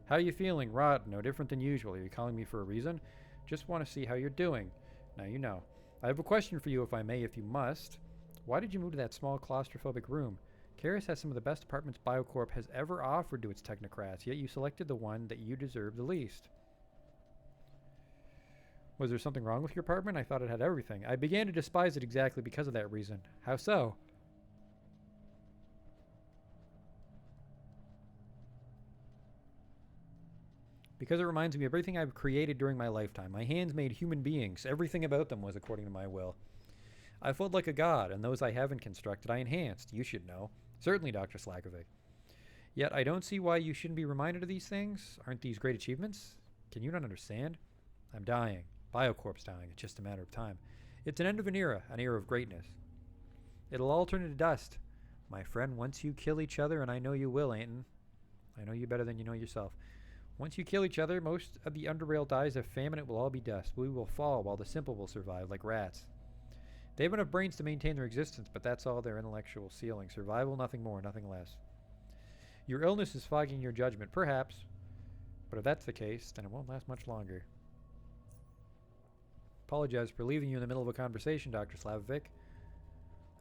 How are you feeling? Rot. No different than usual. Are you calling me for a reason? Just want to see how you're doing. Now you know. I have a question for you, if I may, if you must. Why did you move to that small claustrophobic room? Karis has some of the best apartments Biocorp has ever offered to its technocrats, yet you selected the one that you deserve the least. Was there something wrong with your apartment? I thought it had everything. I began to despise it exactly because of that reason. How so? Because it reminds me of everything I've created during my lifetime. My hands made human beings. Everything about them was according to my will. I felt like a god, and those I haven't constructed I enhanced. You should know. Certainly, Dr. Slakovic. Yet I don't see why you shouldn't be reminded of these things. Aren't these great achievements? Can you not understand? I'm dying. Biocorp's dying. It's just a matter of time. It's an end of an era of greatness. It'll all turn into dust. My friend, once you kill each other, and I know you will, Anton. I know you better than you know yourself. Once you kill each other, most of the Underrail dies of famine. It will all be dust. We will fall while the simple will survive, like rats. They have enough brains to maintain their existence, but that's all their intellectual ceiling. Survival, nothing more, nothing less. Your illness is fogging your judgment, perhaps. But if that's the case, then it won't last much longer. Apologize for leaving you in the middle of a conversation, Dr. Slavovic.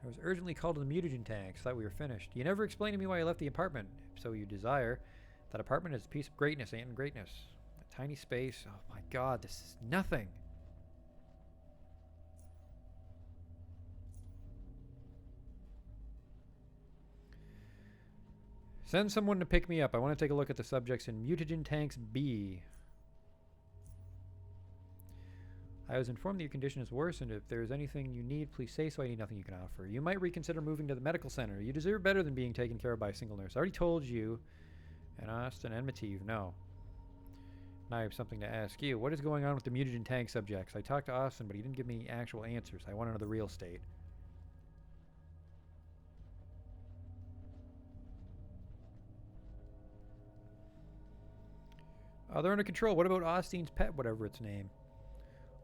I was urgently called to the mutagen tanks. Thought we were finished. You never explained to me why you left the apartment. If so you desire. That apartment is a piece of greatness, Anton, greatness. A tiny space. Oh my god, this is nothing. Send someone to pick me up. I want to take a look at the subjects in Mutagen Tanks B. I was informed that your condition is worsened. If there is anything you need, please say so. I need nothing you can offer. You might reconsider moving to the medical center. You deserve better than being taken care of by a single nurse. I already told you. And Austin and Mative, no. Now I have something to ask you. What is going on with the Mutagen Tank subjects? I talked to Austin, but he didn't give me actual answers. I want to know the real state. They're under control. What about Austin's pet, whatever its name?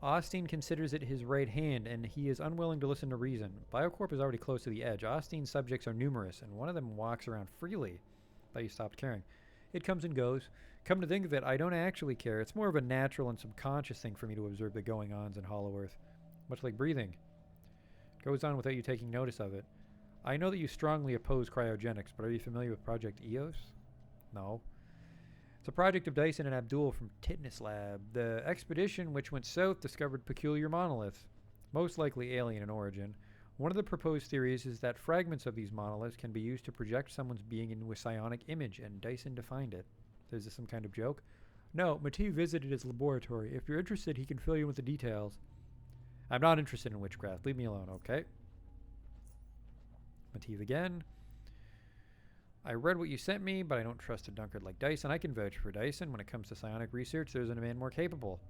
Austin considers it his right hand, and he is unwilling to listen to reason. Biocorp is already close to the edge. Austin's subjects are numerous, and one of them walks around freely. But he stopped caring. It comes and goes. Come to think of it, I don't actually care. It's more of a natural and subconscious thing for me to observe the going-ons in Hollow Earth. Much like breathing. It goes on without you taking notice of it. I know that you strongly oppose cryogenics, but are you familiar with Project EOS? No. It's a project of Dyson and Abdul from Titnus Lab. The expedition which went south discovered peculiar monoliths, most likely alien in origin. One of the proposed theories is that fragments of these monoliths can be used to project someone's being into a psionic image, and Dyson defined it. Is this some kind of joke? No, Matee visited his laboratory. If you're interested, he can fill you with the details. I'm not interested in witchcraft. Leave me alone, okay? Matee again. I read what you sent me, but I don't trust a Dunkard like Dyson. I can vouch for Dyson. When it comes to psionic research, there isn't a man more capable.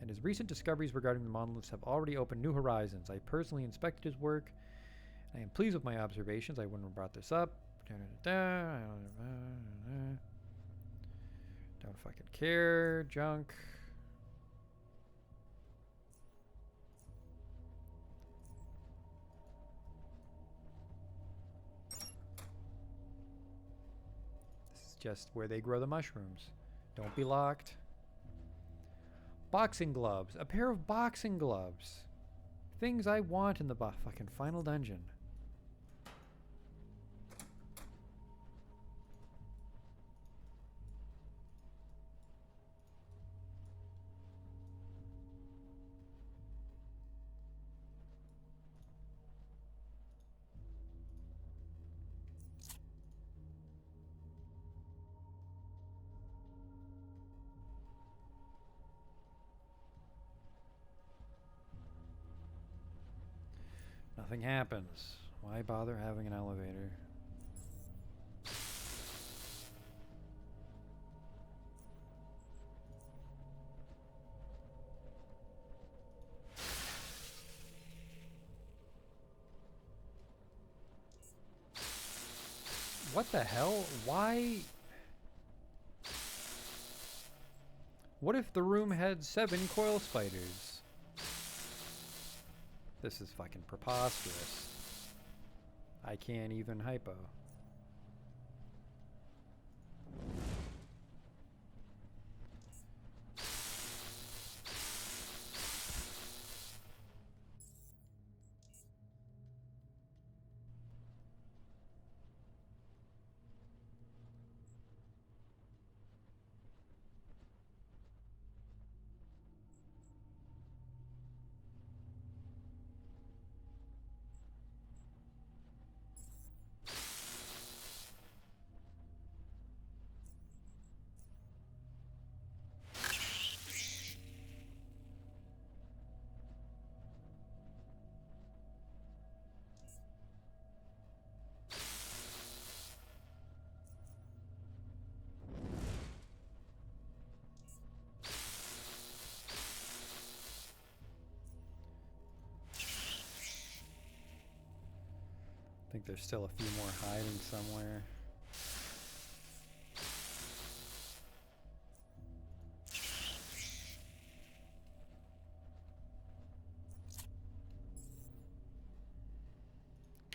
And his recent discoveries regarding the monoliths have already opened new horizons. I personally inspected his work. I am pleased with my observations. I wouldn't have brought this up. Don't fucking care. Junk. This is just where they grow the mushrooms. Don't be locked. Boxing gloves. A pair of boxing gloves. Things I want in the fucking final dungeon. Nothing happens. Why bother having an elevator? What the hell? Why? What if the room had 7 coil spiders? This is fucking preposterous. I can't even hypo. I think there's still a few more hiding somewhere.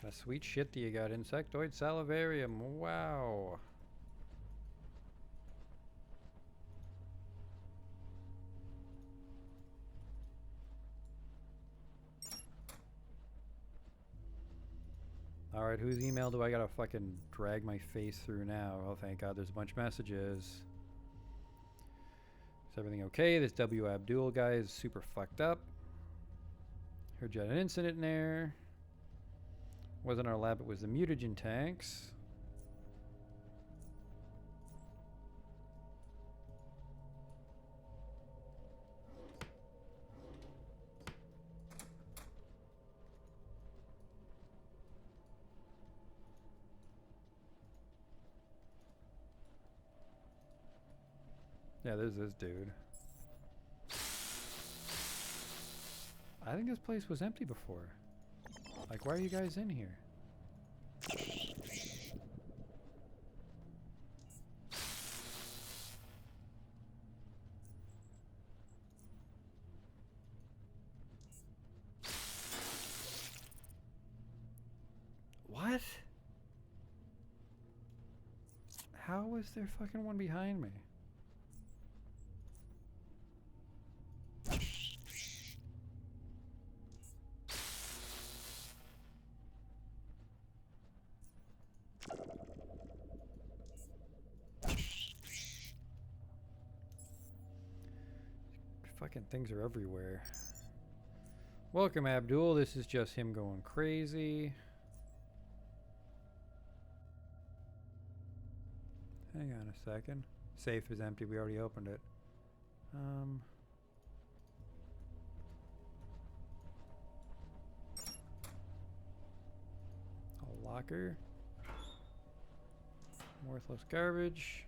A sweet shit that you got. Insectoid salivarium. Wow. Alright, whose email do I gotta fucking drag my face through now? Oh, thank God there's a bunch of messages. Is everything okay? This W. Abdul guy is super fucked up. Heard you had an incident in there. Wasn't our lab, it was the mutagen tanks. Yeah, there's this dude. I think this place was empty before. Like, why are you guys in here? is there fucking one behind me? Fucking things are everywhere. Welcome, Abdul. This is just him going crazy. Hang on a second. Safe is empty. We already opened it. A locker. Worthless garbage.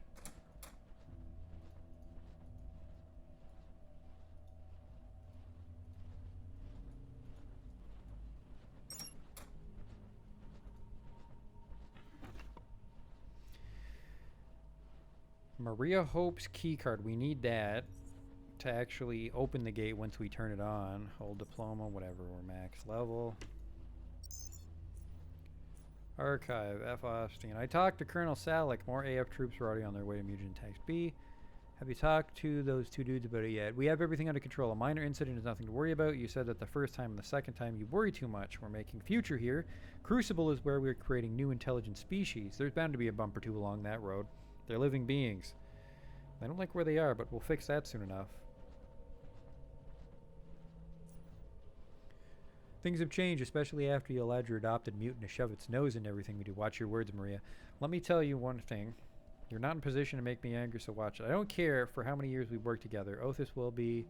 Maria Hope's keycard. We need that to actually open the gate once we turn it on. Hold diploma, whatever. We're max level. Archive, F. Austin. I talked to Colonel Salick. More AF troops are already on their way to Mutagen Tax B. Have you talked to those two dudes about it yet? We have everything under control. A minor incident is nothing to worry about. You said that the first time and the second time you worry too much. We're making future here. Crucible is where we're creating new intelligent species. There's bound to be a bump or two along that road. They're living beings. I don't like where they are, but we'll fix that soon enough. Things have changed, especially after you allowed your adopted mutant to shove its nose into everything we do. Watch your words, Maria. Let me tell you one thing. You're not in position to make me angry, so watch it. I don't care for how many years we've worked together. Othis will be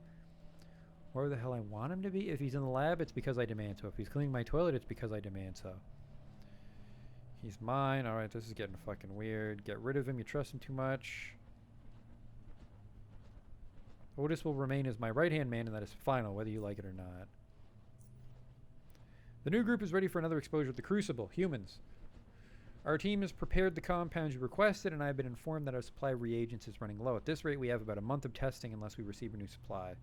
where the hell I want him to be. If he's in the lab, it's because I demand so. If he's cleaning my toilet, it's because I demand so. He's mine. Alright, this is getting fucking weird. Get rid of him. You trust him too much. Otis will remain as my right-hand man, and that is final, whether you like it or not. The new group is ready for another exposure at the Crucible. Humans. Our team has prepared the compounds you requested, and I have been informed that our supply of reagents is running low. At this rate, we have about a month of testing unless we receive a new supply.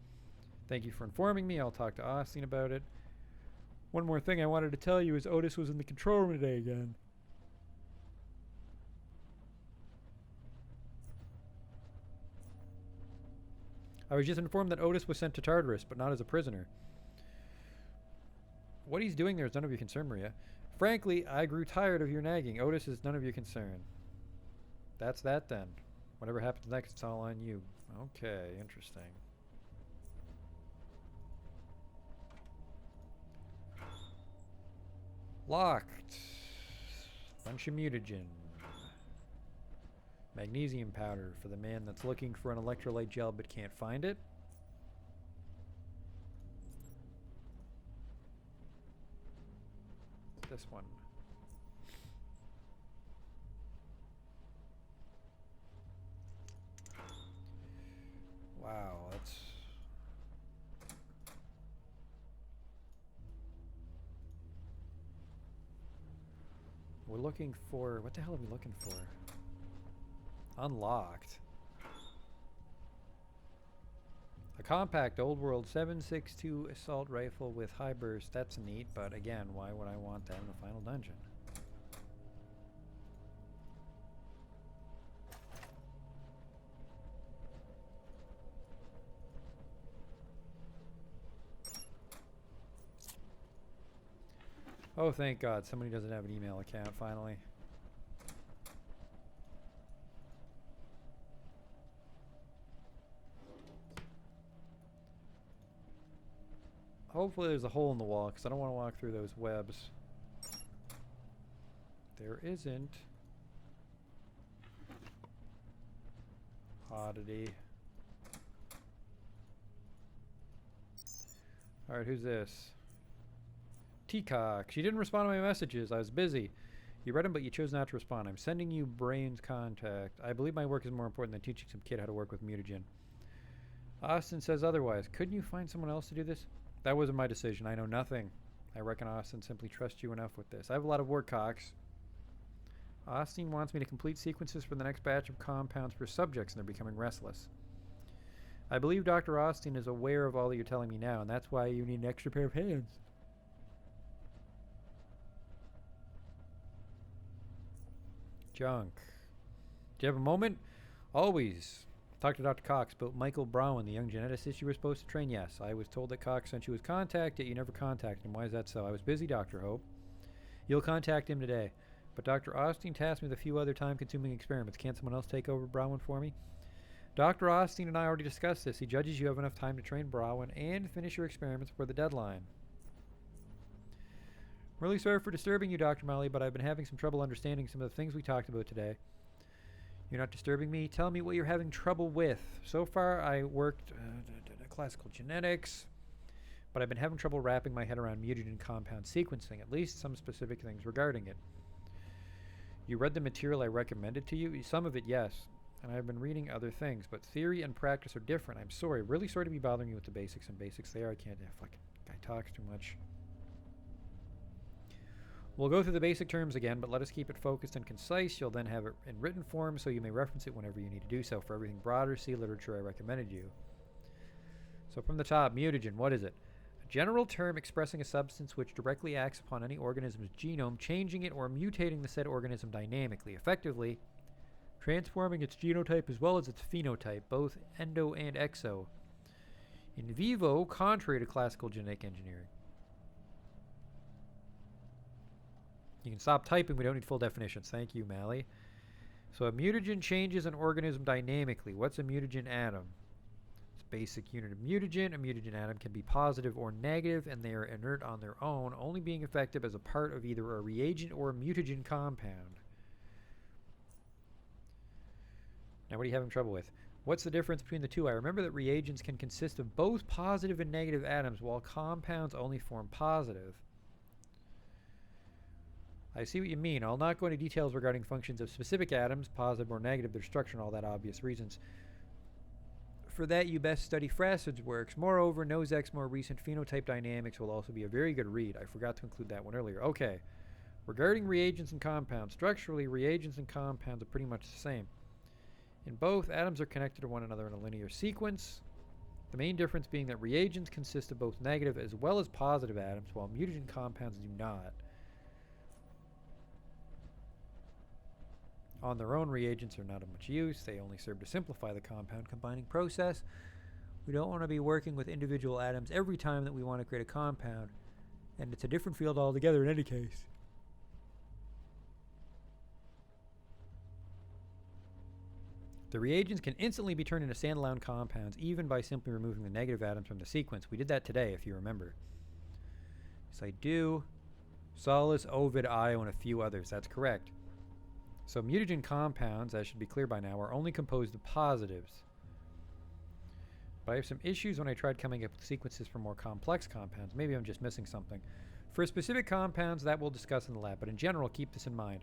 Thank you for informing me. I'll talk to Austin about it. One more thing I wanted to tell you is Otis was in the control room today again. I was just informed that Otis was sent to Tartarus, but not as a prisoner. What he's doing there is none of your concern, Maria. Frankly, I grew tired of your nagging. Otis is none of your concern. That's that then. Whatever happens next, it's all on you. Okay, interesting. Locked. Bunch of mutagen. Magnesium powder for the man that's looking for an electrolyte gel but can't find it. This one. Wow, that's... We're looking for... What the hell are we looking for? Unlocked. A compact old world 7.62 assault rifle with high burst. That's neat, but again, why would I want that in the final dungeon? Oh, thank God. Somebody doesn't have an email account, finally. Hopefully there's a hole in the wall, because I don't want to walk through those webs. There isn't. Oddity. Alright, who's this? Teacock. She didn't respond to my messages. I was busy. You read them, but you chose not to respond. I'm sending you Brain's contact. I believe my work is more important than teaching some kid how to work with mutagen. Austin says otherwise. Couldn't you find someone else to do this? That wasn't my decision. I know nothing. I reckon Austin simply trusts you enough with this. I have a lot of work, Cox. Austin wants me to complete sequences for the next batch of compounds for subjects, and they're becoming restless. I believe Dr. Austin is aware of all that you're telling me now, and that's why you need an extra pair of hands. Junk. Do you have a moment? Always. Talk to Dr. Cox about Michael Brown, the young geneticist you were supposed to train. Yes, I was told that Cox sent you his contact, yet you never contacted him. Why is that so? I was busy, Dr. Hope. You'll contact him today. But Dr. Austin tasked me with a few other time-consuming experiments. Can't someone else take over Brown for me? Dr. Austin and I already discussed this. He judges you have enough time to train Brown and finish your experiments before the deadline. Really sorry for disturbing you, Dr. Molly, but I've been having some trouble understanding some of the things we talked about today. You're not disturbing me. Tell me what you're having trouble with. So far, I worked classical genetics, but I've been having trouble wrapping my head around mutagen compound sequencing, at least some specific things regarding it. You read the material I recommended to you? Some of it, yes. And I've been reading other things, but theory and practice are different. I'm sorry. Really sorry to be bothering you with the basics, and basics they are. I can't. Fucking guy talks too much. We'll go through the basic terms again, but let us keep it focused and concise. You'll then have it in written form, so you may reference it whenever you need to do so. For everything broader, see literature I recommended you. So from the top, mutagen, what is it? A general term expressing a substance which directly acts upon any organism's genome, changing it or mutating the said organism dynamically, effectively transforming its genotype as well as its phenotype, both endo and exo. In vivo, contrary to classical genetic engineering. You can stop typing. We don't need full definitions. Thank you, Mally. So a mutagen changes an organism dynamically. What's a mutagen atom? It's a basic unit of mutagen. A mutagen atom can be positive or negative, and they are inert on their own, only being effective as a part of either a reagent or a mutagen compound. Now, what are you having trouble with? What's the difference between the two? I remember that reagents can consist of both positive and negative atoms, while compounds only form positive. I see what you mean. I'll not go into details regarding functions of specific atoms, positive or negative, their structure, and all that obvious reasons. For that, you best study Frasid's works. Moreover, Nozek's more recent Phenotype Dynamics will also be a very good read. I forgot to include that one earlier. Okay. Regarding reagents and compounds, structurally, reagents and compounds are pretty much the same. In both, atoms are connected to one another in a linear sequence. The main difference being that reagents consist of both negative as well as positive atoms, while mutagen compounds do not. On their own, reagents are not of much use. They only serve to simplify the compound combining process. We don't want to be working with individual atoms every time that we want to create a compound, and it's a different field altogether in any case. The reagents can instantly be turned into standalone compounds, even by simply removing the negative atoms from the sequence. We did that today, if you remember. Yes, I do. Solus, Ovid, Io, and a few others. That's correct. So mutagen compounds, as should be clear by now, are only composed of positives. But I have some issues when I tried coming up with sequences for more complex compounds. Maybe I'm just missing something. For specific compounds, that we'll discuss in the lab, but in general, keep this in mind.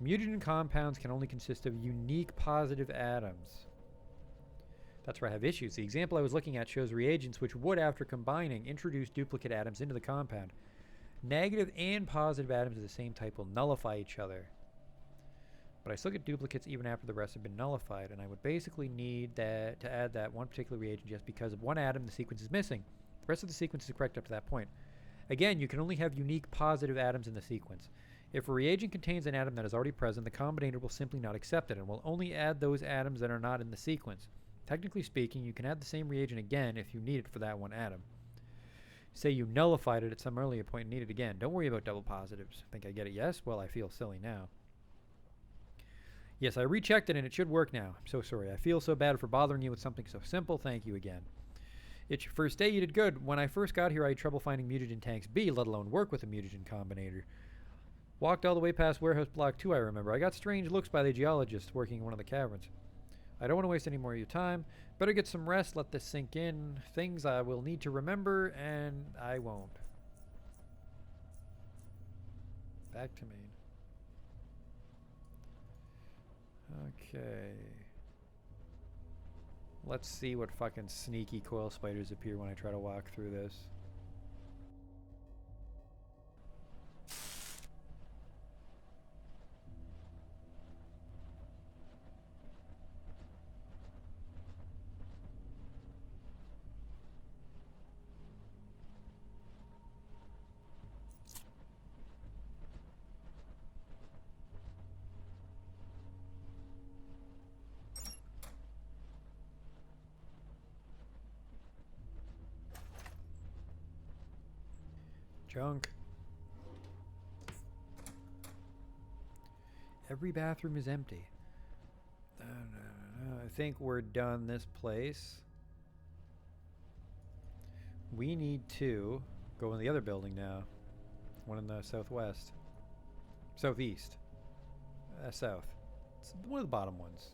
Mutagen compounds can only consist of unique positive atoms. That's where I have issues. The example I was looking at shows reagents which would, after combining, introduce duplicate atoms into the compound. Negative and positive atoms of the same type will nullify each other. But I still get duplicates even after the rest have been nullified, and I would basically need to add that one particular reagent just because of one atom the sequence is missing. The rest of the sequence is correct up to that point. Again, you can only have unique positive atoms in the sequence. If a reagent contains an atom that is already present, the combinator will simply not accept it and will only add those atoms that are not in the sequence. Technically speaking, you can add the same reagent again if you need it for that one atom. Say you nullified it at some earlier point and need it again. Don't worry about double positives. Think I get it, yes? Well, I feel silly now. Yes, I rechecked it and it should work now. I'm so sorry. I feel so bad for bothering you with something so simple. Thank you again. It's your first day. You did good. When I first got here, I had trouble finding mutagen tanks B, let alone work with a mutagen combinator. Walked all the way past warehouse block 2, I remember. I got strange looks by the geologists working in one of the caverns. I don't want to waste any more of your time. Better get some rest, let this sink in. Things I will need to remember, and I won't. Back to main. Okay. Let's see what fucking sneaky coil spiders appear when I try to walk through this. Junk. Every bathroom is empty. I think we're done this place. We need to go in the other building now. One in the southwest. Southeast. South. It's one of the bottom ones.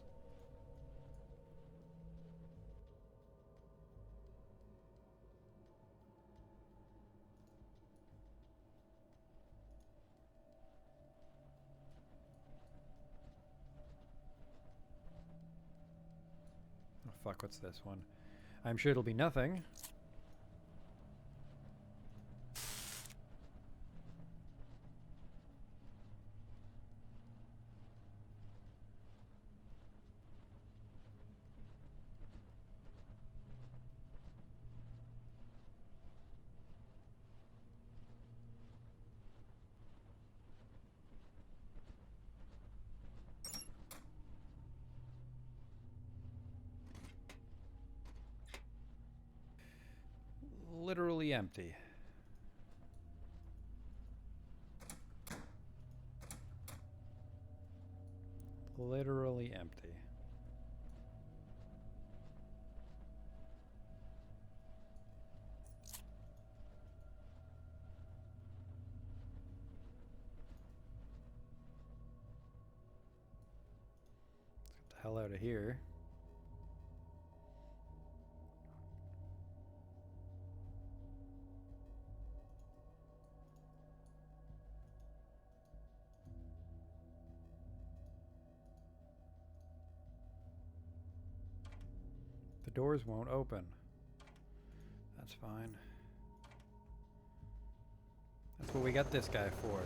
Oh fuck, what's this one? I'm sure it'll be nothing. Literally empty. Literally empty. Let's get the hell out of here. The doors won't open. That's fine. That's what we got this guy for.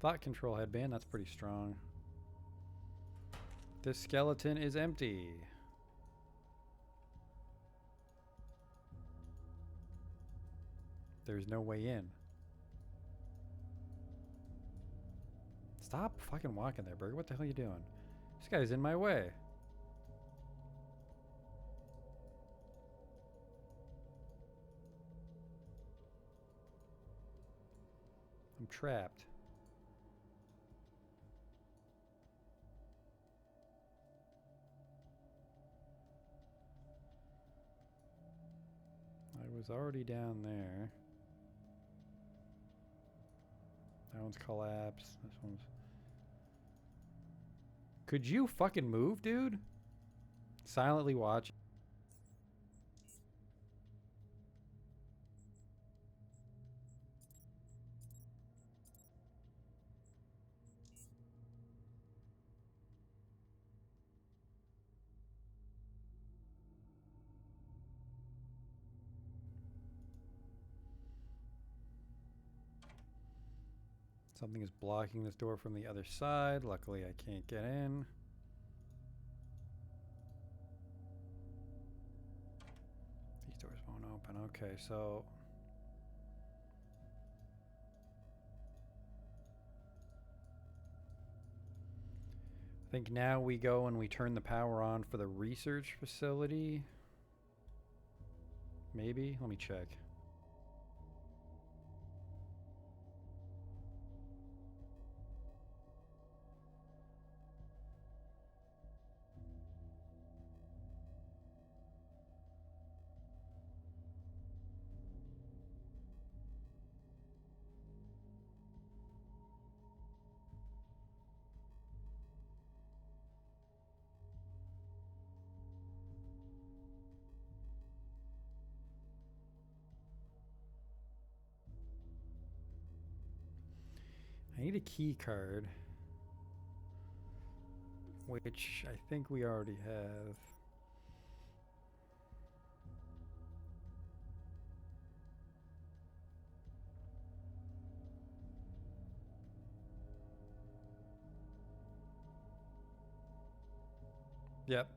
Thought control headband, that's pretty strong. This skeleton is empty. There's no way in. Stop fucking walking there, Burger. What the hell are you doing? This guy's in my way. I'm trapped. I was already down there. That one's collapsed. This one's... Could you fucking move, dude? Silently watch. Something is blocking this door from the other side. Luckily, I can't get in. These doors won't open. Okay, so... I think now we go and we turn the power on for the research facility. Maybe? Let me check. I need a key card, which I think we already have. Yep.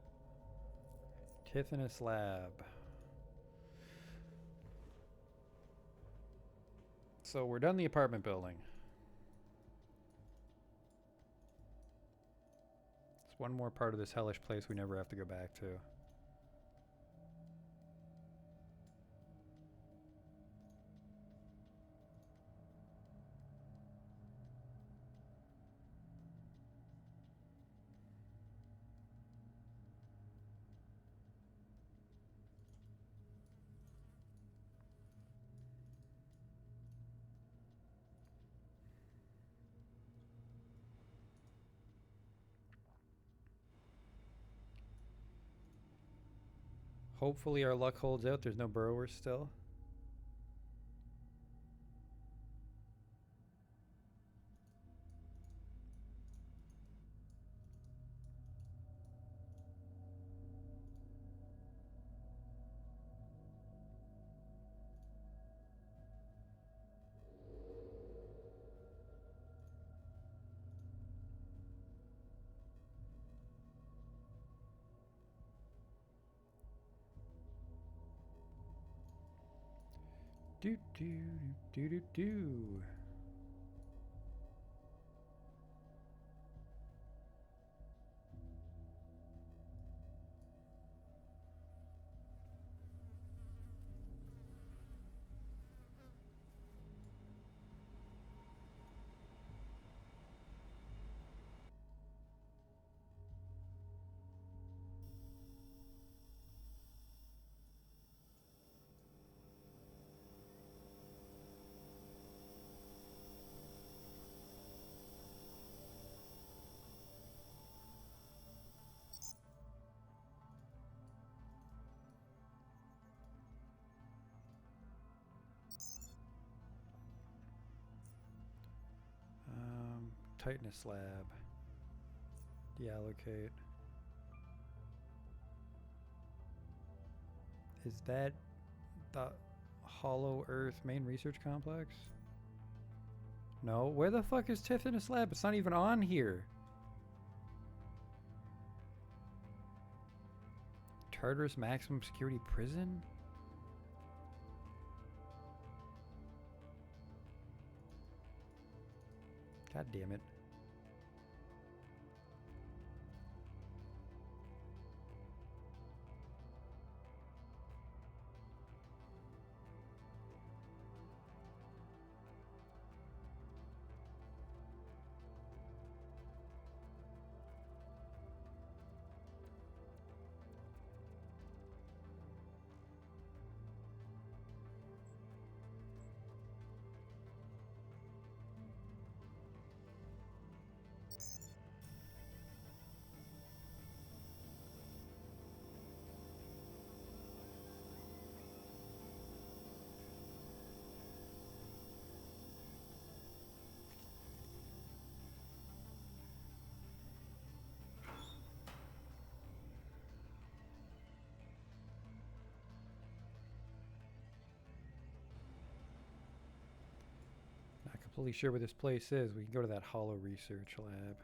Tiffinus Lab. So we're done the apartment building. one more part of this hellish place we never have to go back to. Hopefully our luck holds out. There's no burrowers still. Do do do do do. Tighten a slab. Deallocate. Is that the Hollow Earth main research complex? No. Where the fuck is Tighten a slab? It's not even on here. Tartarus maximum security prison? God damn it. Completely sure where this place is. We can go to that Hollow research lab.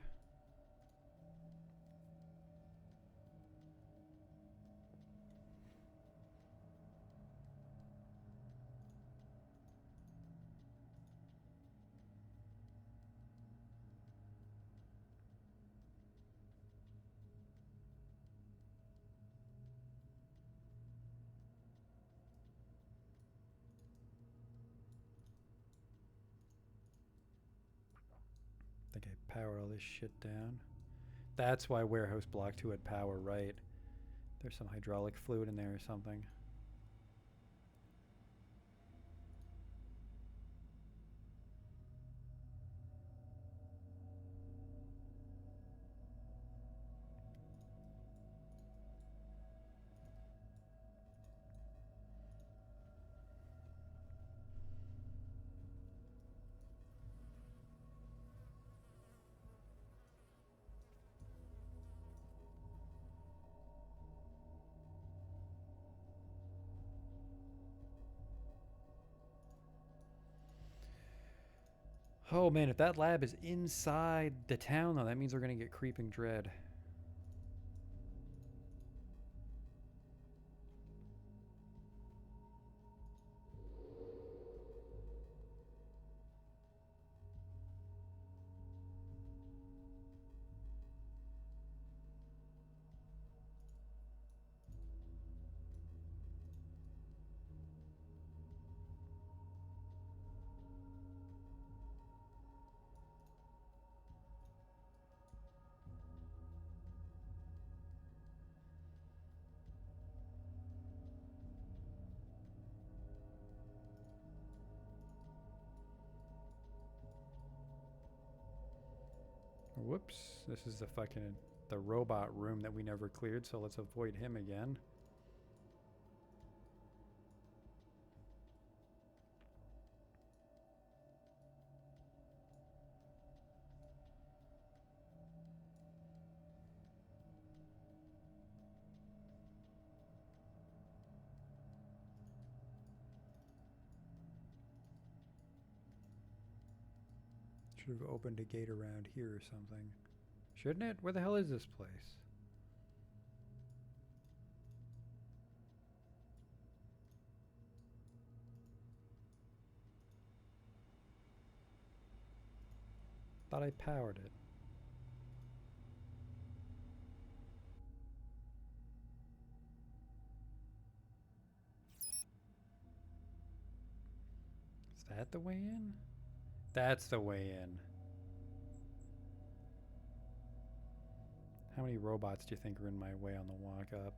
I think I powered all this shit down. That's why Warehouse Block 2 had power, right? There's some hydraulic fluid in there or something. Oh man, if that lab is inside the town though, that means we're gonna get Creeping Dread. Whoops. This is the robot room that we never cleared, so let's avoid him again. Should have opened a gate around here or something. Shouldn't it? Where the hell is this place? Thought I powered it. Is that the way in? That's the way in. How many robots do you think are in my way on the walk up?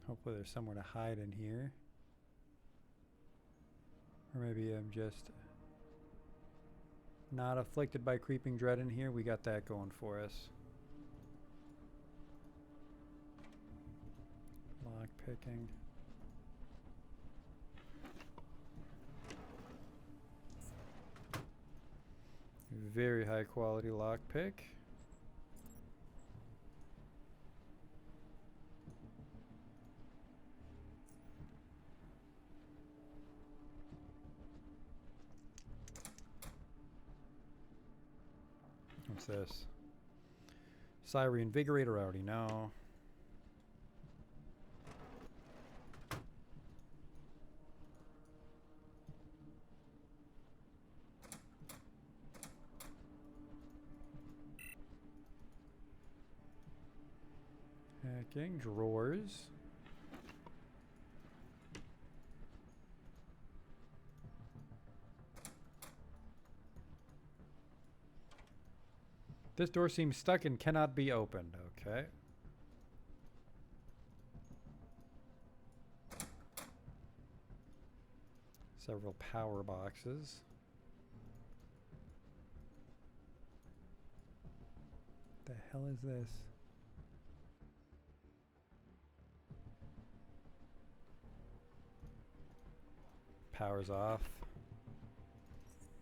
Hopefully there's somewhere to hide in here. Or maybe I'm just not afflicted by creeping dread in here. We got that going for us. Lock picking. Very high quality lock pick. What's this? Siren Invigorator, I already know. Hacking drawers. This door seems stuck and cannot be opened. Okay. Several power boxes. The hell is this? Power's off.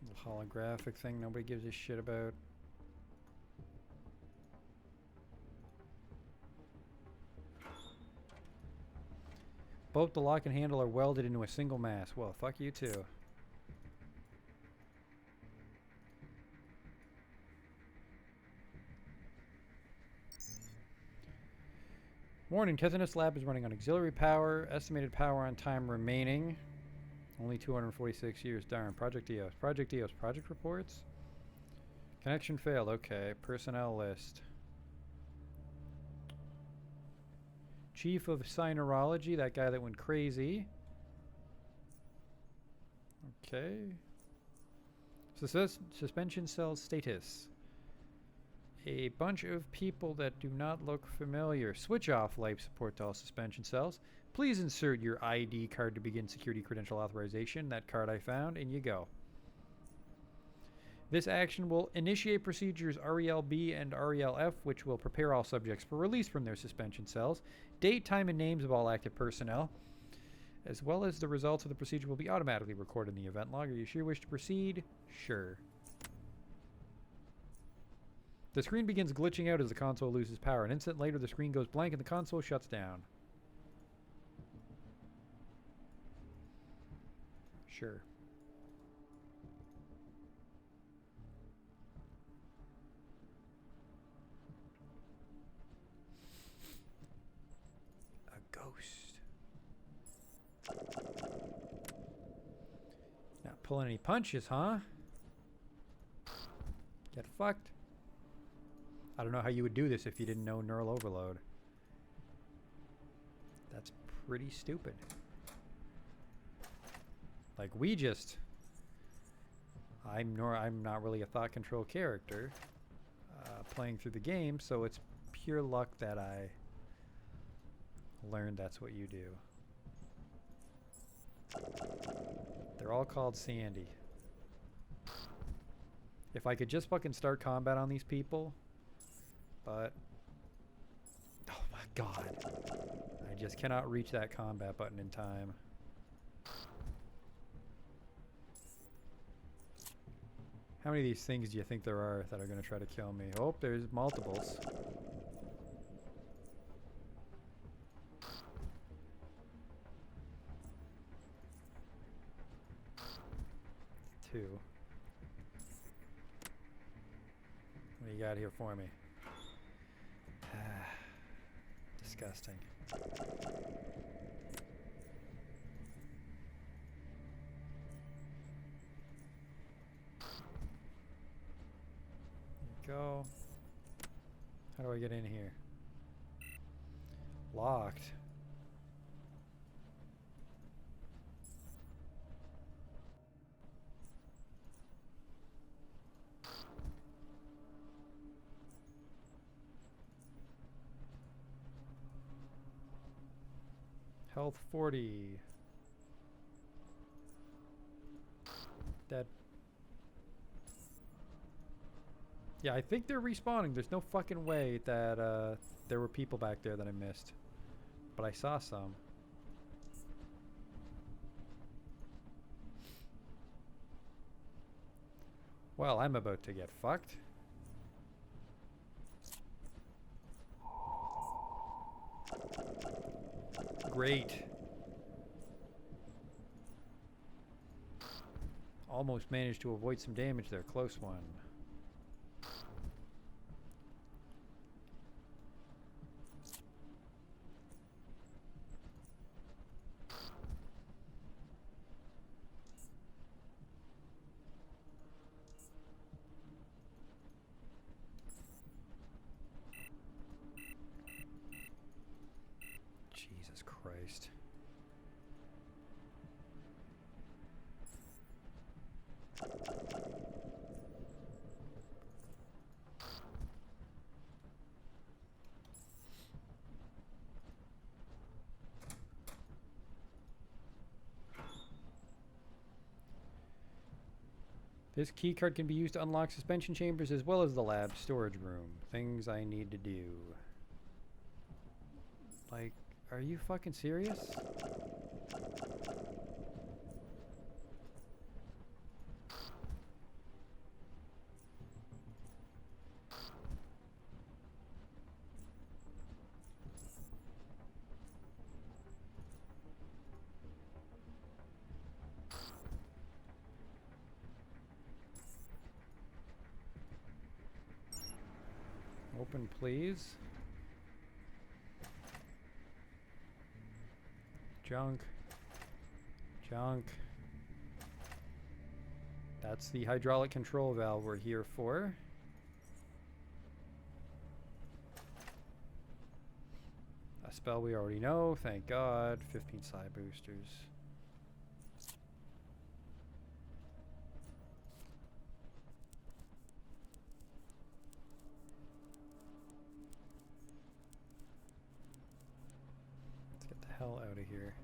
Little holographic thing nobody gives a shit about. Both the lock and handle are welded into a single mass. Well, fuck you too. Warning, Tethanus Lab is running on auxiliary power. Estimated power on time remaining. Only 246 years. Darn. Project EOS. Project EOS. Project reports? Connection failed. Okay. Personnel list. Chief of Cynerology. That guy that went crazy. Okay. Suspension cell status. A bunch of people that do not look familiar. Switch off life support to all suspension cells. Please insert your ID card to begin security credential authorization. That card I found, and you go. This action will initiate procedures REL-B and REL-F, which will prepare all subjects for release from their suspension cells. Date, time, and names of all active personnel, as well as the results of the procedure, will be automatically recorded in the event log. Are you sure you wish to proceed? Sure. The screen begins glitching out as the console loses power. An instant later, the screen goes blank and the console shuts down. Sure. A ghost. Not pulling any punches, huh? Get fucked. I don't know how you would do this if you didn't know neural overload. That's pretty stupid. Like I'm not really a thought control character playing through the game, so it's pure luck that I learned that's what you do. They're all called Sandy. If I could just fucking start combat on these people, but oh my god, I just cannot reach that combat button in time. How many of these things do you think there are that are going to try to kill me? Oh, there's multiples. Two. What do you got here for me? Disgusting. Go. How do I get in here? Locked. Health 40. Dead. Yeah, I think they're respawning. There's no fucking way that there were people back there that I missed. But I saw some. Well, I'm about to get fucked. Great. Almost managed to avoid some damage there. Close one. Jesus Christ. This keycard can be used to unlock suspension chambers as well as the lab storage room. Things I need to do. Like, are you fucking serious? Open, please. Junk. Junk. That's the hydraulic control valve we're here for. A spell we already know, thank God. 15 side boosters. Let's get the hell out of here.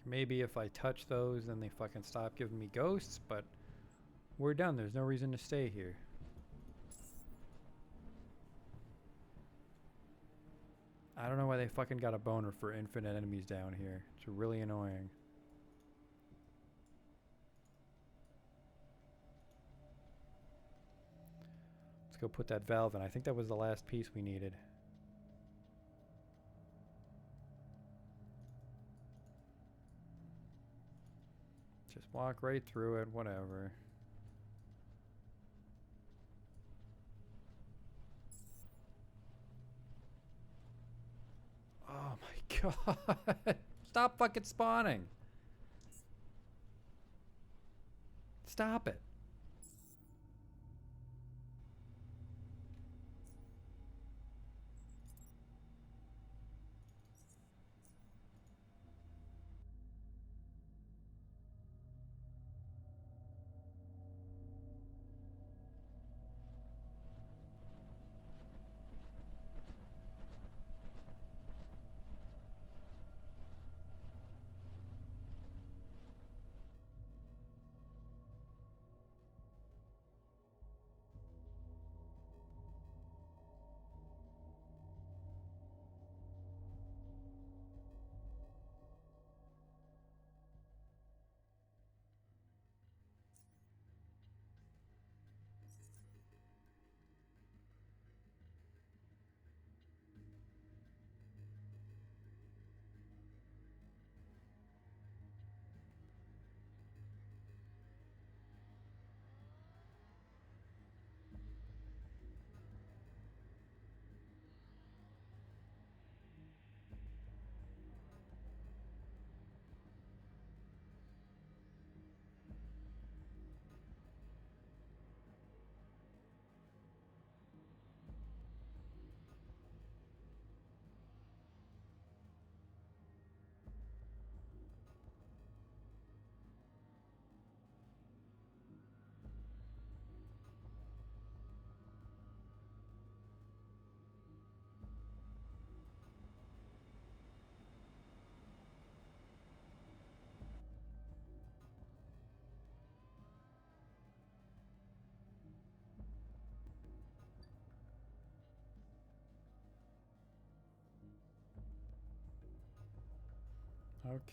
Maybe if I touch those, then they fucking stop giving me ghosts, but we're done. There's no reason to stay here. I don't know why they fucking got a boner for infinite enemies down here. It's really annoying. Let's go put that valve in. I think that was the last piece we needed. Just walk right through it, whatever. God. Stop fucking spawning. Stop it.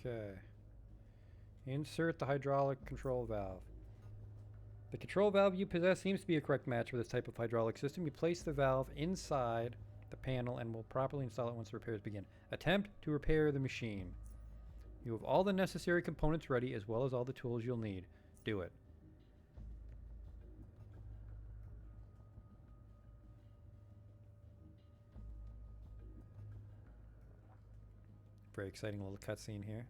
Okay. Insert the hydraulic control valve. The control valve you possess seems to be a correct match for this type of hydraulic system. You place the valve inside the panel and will properly install it once the repairs begin. Attempt to repair the machine. You have all the necessary components ready as well as all the tools you'll need. Do it. Very exciting little cutscene here.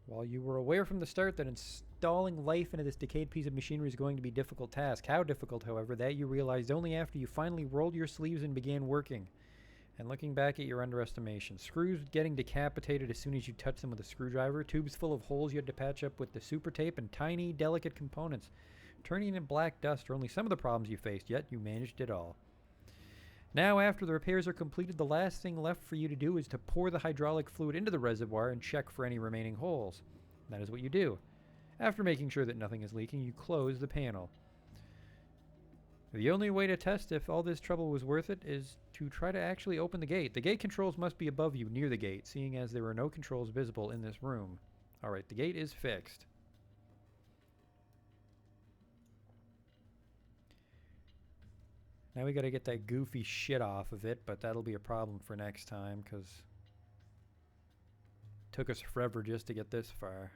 While you were aware from the start that installing life into this decayed piece of machinery is going to be a difficult task. How difficult, however, that you realized only after you finally rolled your sleeves and began working. And looking back at your underestimation, screws getting decapitated as soon as you touched them with a screwdriver, tubes full of holes you had to patch up with the super tape, and tiny, delicate components turning into black dust are only some of the problems you faced, yet you managed it all. Now, after the repairs are completed, the last thing left for you to do is to pour the hydraulic fluid into the reservoir and check for any remaining holes. That is what you do. After making sure that nothing is leaking, you close the panel. The only way to test if all this trouble was worth it is to try to actually open the gate. The gate controls must be above you, near the gate, seeing as there are no controls visible in this room. Alright, the gate is fixed. Now we gotta get that goofy shit off of it, but that'll be a problem for next time, because it took us forever just to get this far.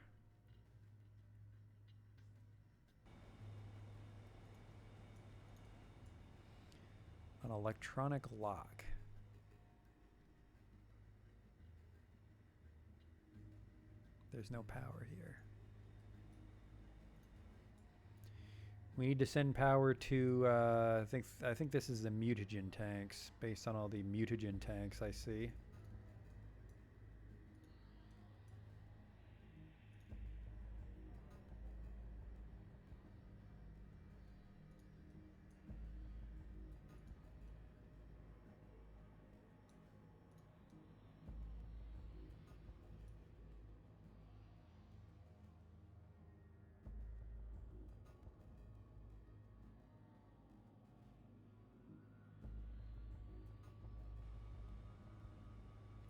An electronic lock. There's no power here. We need to send power to, I think this is the mutagen tanks, based on all the mutagen tanks I see.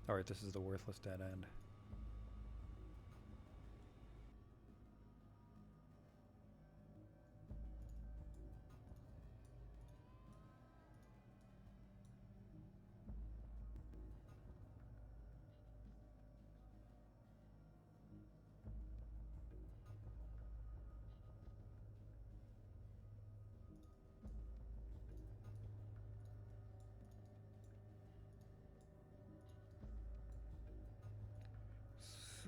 Alright, this is the worthless dead end.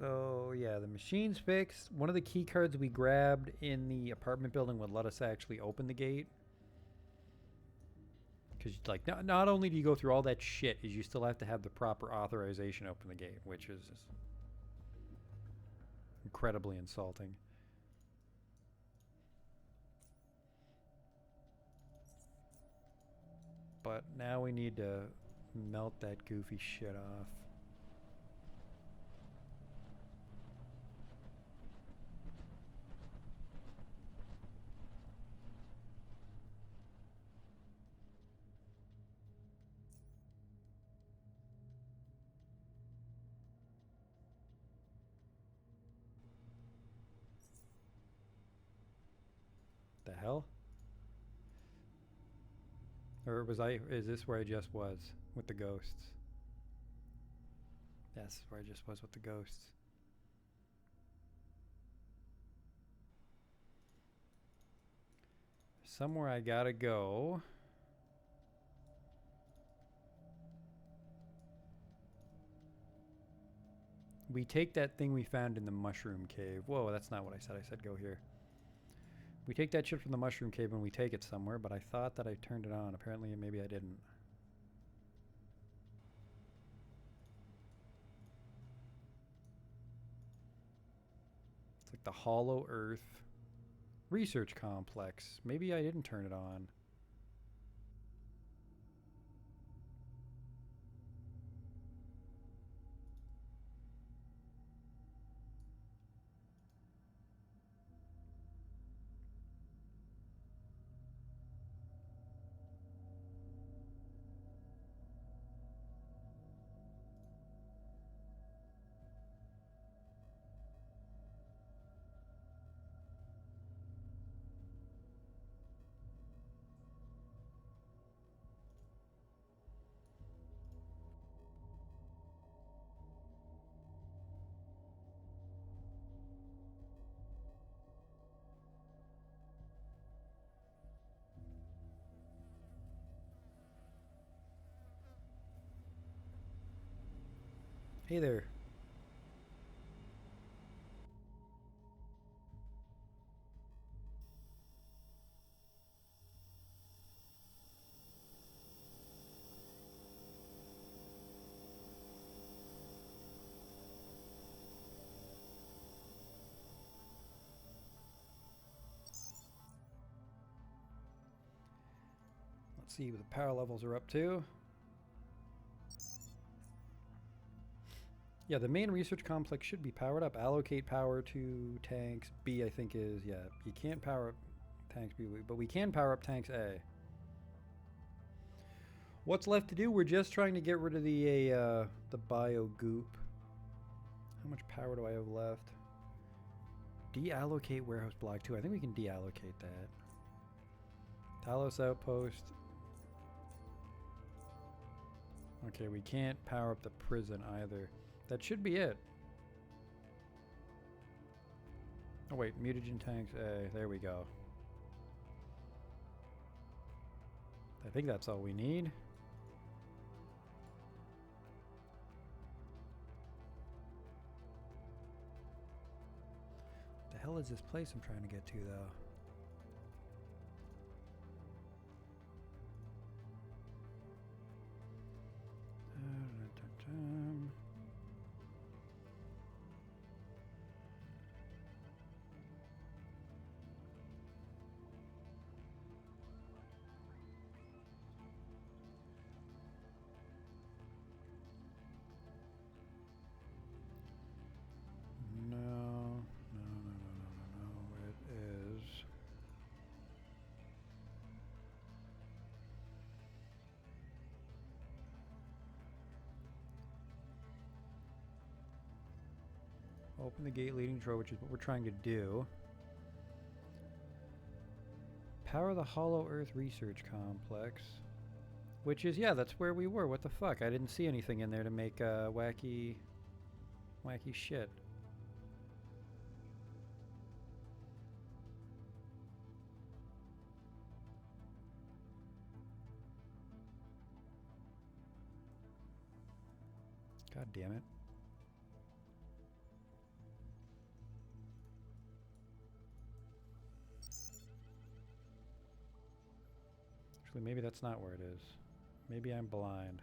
So, yeah, the machine's fixed. One of the key cards we grabbed in the apartment building would let us actually open the gate. Because, like, not only do you go through all that shit, is you still have to have the proper authorization to open the gate, which is just incredibly insulting. But now we need to melt that goofy shit off. The hell? Or is this where I just was with the ghosts? Yes, where I just was with the ghosts. Somewhere I gotta go. We take that thing we found in the mushroom cave. Whoa, that's not what I said. I said go here. We take that shit from the mushroom cave and we take it somewhere, but I thought that I turned it on. Apparently, maybe I didn't. It's like the Hollow Earth Research Complex. Maybe I didn't turn it on. Hey there. Let's see what the power levels are up to. Yeah, the main research complex should be powered up. Allocate power to tanks B, I think is, yeah. You can't power up tanks B, but we can power up tanks A. What's left to do? We're just trying to get rid of the bio goop. How much power do I have left? Deallocate warehouse block 2. I think we can deallocate that. Talos outpost. Okay, we can't power up the prison either. That should be it. Oh wait, mutagen tanks A. There we go. I think that's all we need. What the hell is this place I'm trying to get to though? Open the gate leading to, which is what we're trying to do. Power the Hollow Earth Research Complex. Which is, yeah, that's where we were. What the fuck? I didn't see anything in there to make wacky shit. God damn it. Actually, maybe that's not where it is. Maybe I'm blind.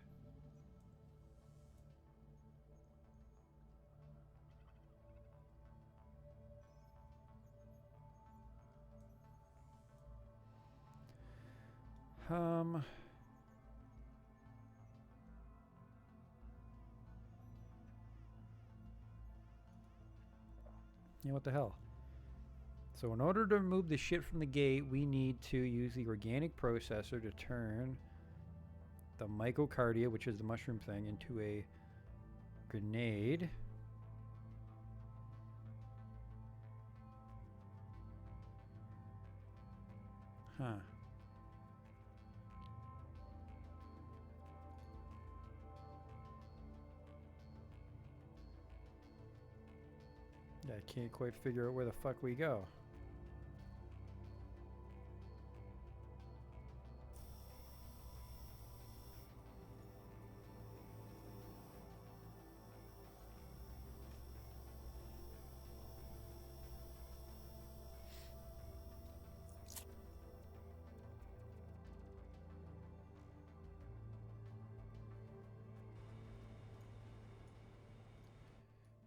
Yeah, what the hell? So in order to remove the shit from the gate, we need to use the organic processor to turn the myocardia, which is the mushroom thing, into a grenade. Huh. Yeah, I can't quite figure out where the fuck we go.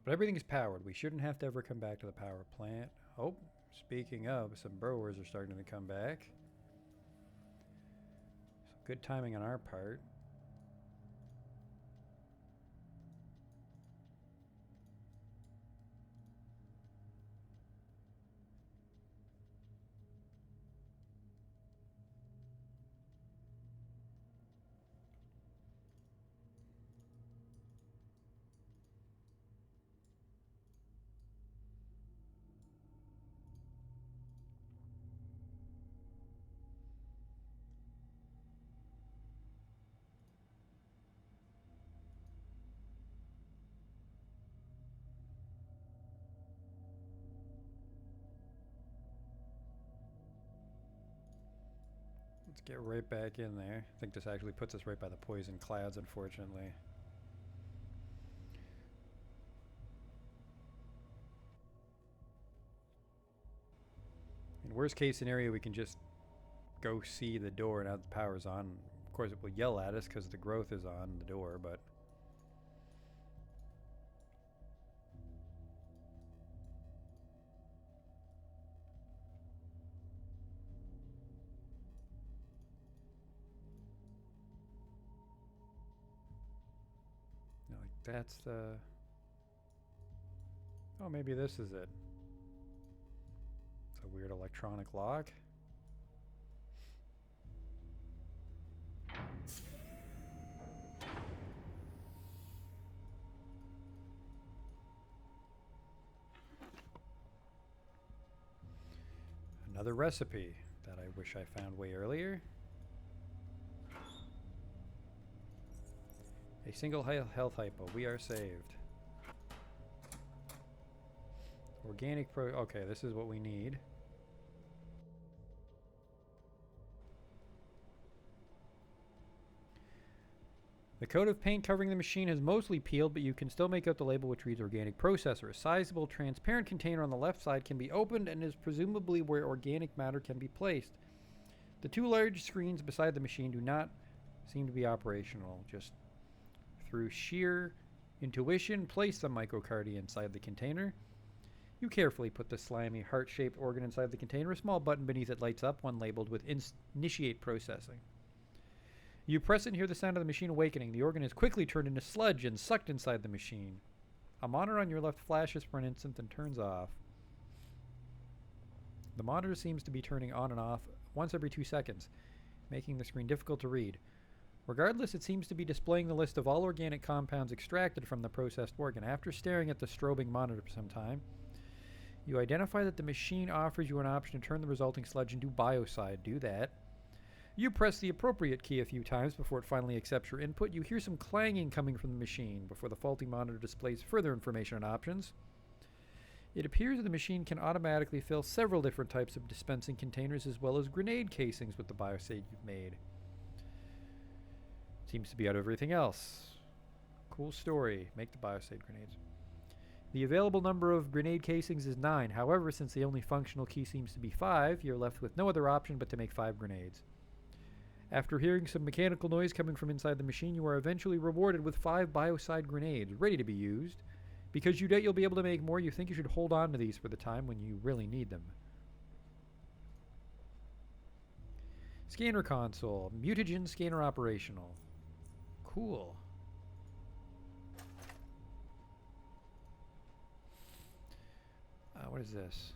But everything is powered. We shouldn't have to ever come back to the power plant. Oh, speaking of, some brewers are starting to come back. So good timing on our part. Let's get right back in there. I think this actually puts us right by the poison clouds, unfortunately. In worst case scenario, we can just go see the door now the power's on. Of course, it will yell at us because the growth is on the door, but... like, that's the... Oh, maybe this is it. It's a weird electronic lock. Another recipe that I wish I found way earlier. A single health hypo. We are saved. Organic pro... Okay, this is what we need. The coat of paint covering the machine has mostly peeled, but you can still make out the label which reads organic processor. A sizable transparent container on the left side can be opened and is presumably where organic matter can be placed. The two large screens beside the machine do not seem to be operational. Just through sheer intuition, place the myocardia inside the container. You carefully put the slimy heart-shaped organ inside the container. A small button beneath it lights up, one labeled with initiate processing. You press it and hear the sound of the machine awakening. The organ is quickly turned into sludge and sucked inside the machine. A monitor on your left flashes for an instant and turns off. The monitor seems to be turning on and off once every 2 seconds, making the screen difficult to read. Regardless, it seems to be displaying the list of all organic compounds extracted from the processed organ. After staring at the strobing monitor for some time, you identify that the machine offers you an option to turn the resulting sludge into biocide. Do that. You press the appropriate key a few times before it finally accepts your input. You hear some clanging coming from the machine before the faulty monitor displays further information and options. It appears that the machine can automatically fill several different types of dispensing containers as well as grenade casings with the biocide you've made. Seems to be out of everything else. Cool story. Make the biocide grenades. The available number of grenade casings is 9. However, since the only functional key seems to be 5, you're left with no other option but to make 5 grenades. After hearing some mechanical noise coming from inside the machine, you are eventually rewarded with 5 biocide grenades, ready to be used. Because you doubt you'll be able to make more, you think you should hold on to these for the time when you really need them. Scanner console. Mutagen scanner operational. Cool. What is this?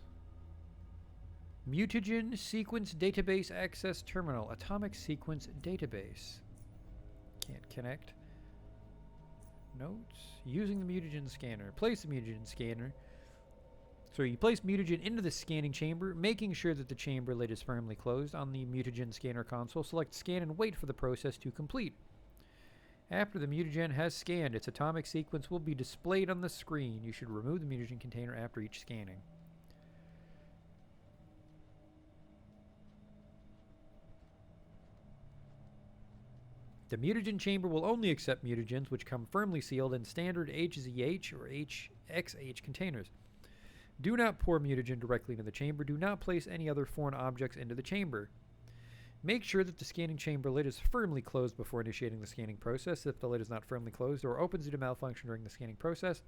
Mutagen Sequence Database Access Terminal. Atomic Sequence Database. Can't connect. Notes. Using the mutagen scanner. Place the mutagen scanner. So you place mutagen into the scanning chamber, making sure that the chamber lid is firmly closed. On the mutagen scanner console, select Scan and wait for the process to complete. After the mutagen has scanned, its atomic sequence will be displayed on the screen. You should remove the mutagen container after each scanning. The mutagen chamber will only accept mutagens which come firmly sealed in standard HZH or HXH containers. Do not pour mutagen directly into the chamber. Do not place any other foreign objects into the chamber. Make sure that the scanning chamber lid is firmly closed before initiating the scanning process. If the lid is not firmly closed or opens due to malfunction during the scanning process,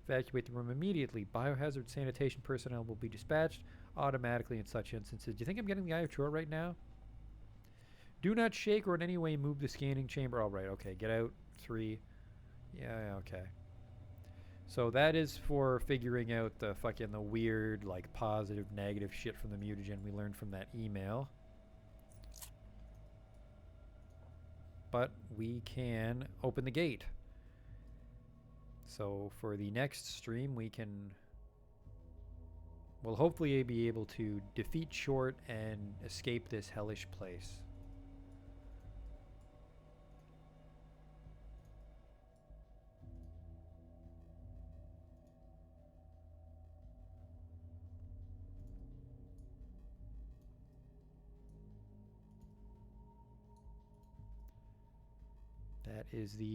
evacuate the room immediately. Biohazard sanitation personnel will be dispatched automatically in such instances. Do you think I'm getting the eye of Troy right now? Do not shake or in any way move the scanning chamber. All right, okay, get out. 3. Yeah, okay. So that is for figuring out the weird, like, positive, negative shit from the mutagen we learned from that email. But we can open the gate. So for the next stream, we'll hopefully be able to defeat Short and escape this hellish place.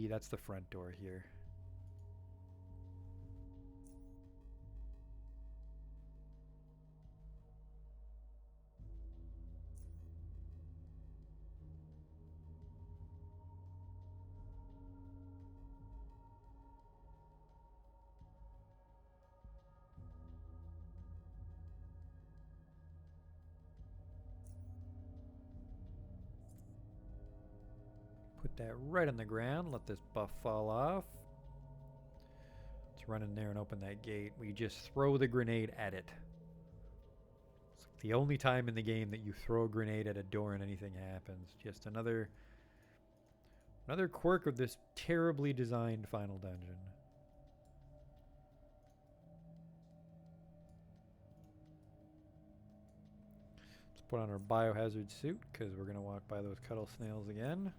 That's the front door here. Put that right on the ground. Let this buff fall off. Let's run in there and open that gate. We just throw the grenade at it. It's like the only time in the game that you throw a grenade at a door and anything happens. Just another quirk of this terribly designed final dungeon. Let's put on our biohazard suit because we're going to walk by those cuddle snails again.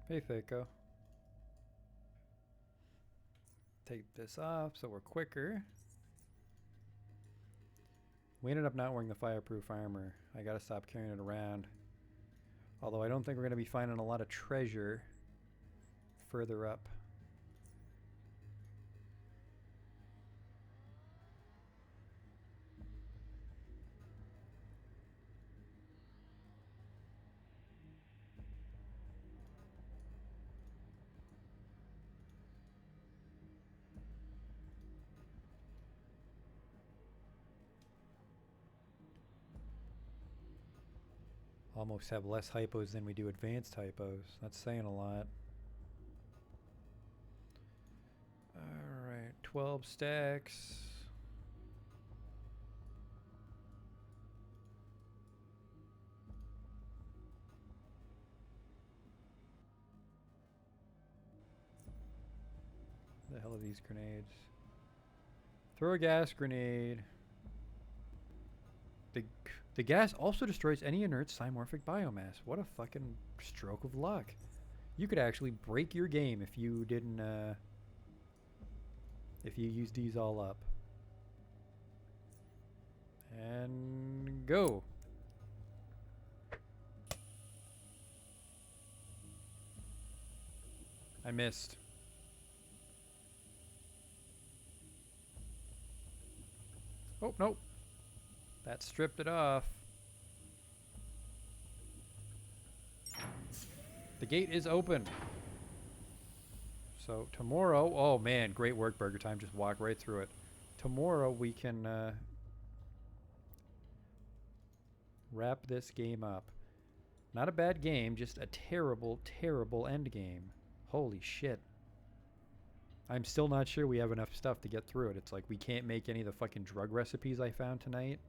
Hey, Fako. Take this off so we're quicker. We ended up not wearing the fireproof armor. I gotta stop carrying it around. Although I don't think we're gonna be finding a lot of treasure further up. Almost have less hypos than we do advanced hypos. That's saying a lot. Alright, 12 stacks. of these grenades. Throw a gas grenade. The gas also destroys any inert simorphic biomass. What a fucking stroke of luck. You could actually break your game if you didn't, if you used these all up. And go. I missed. Oh, nope. That stripped it off. The gate is open. So tomorrow, oh man, great work, Burger Time. Just walk right through it. Tomorrow we can wrap this game up. Not a bad game, just a terrible, terrible end game. Holy shit. I'm still not sure we have enough stuff to get through it. It's like we can't make any of the fucking drug recipes I found tonight.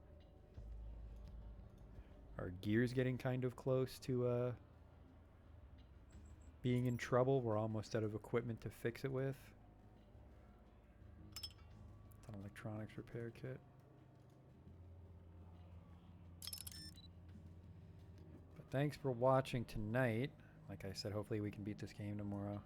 Our gear's getting kind of close to being in trouble. We're almost out of equipment to fix it with. It's an electronics repair kit. But thanks for watching tonight. Like I said, hopefully we can beat this game tomorrow.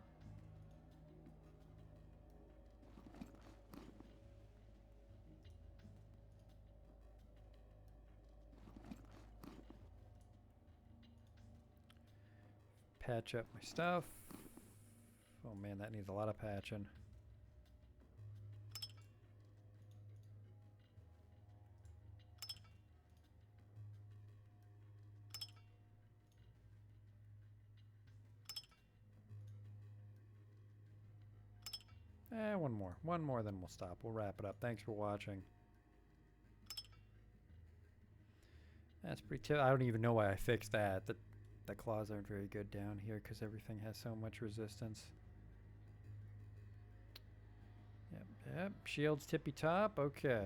Patch up my stuff. Oh man, that needs a lot of patching. One more. One more, then we'll stop. We'll wrap it up. Thanks for watching. That's pretty I don't even know why I fixed that. The claws aren't very good down here because everything has so much resistance. Yep, yep. Shields tippy top. Okay.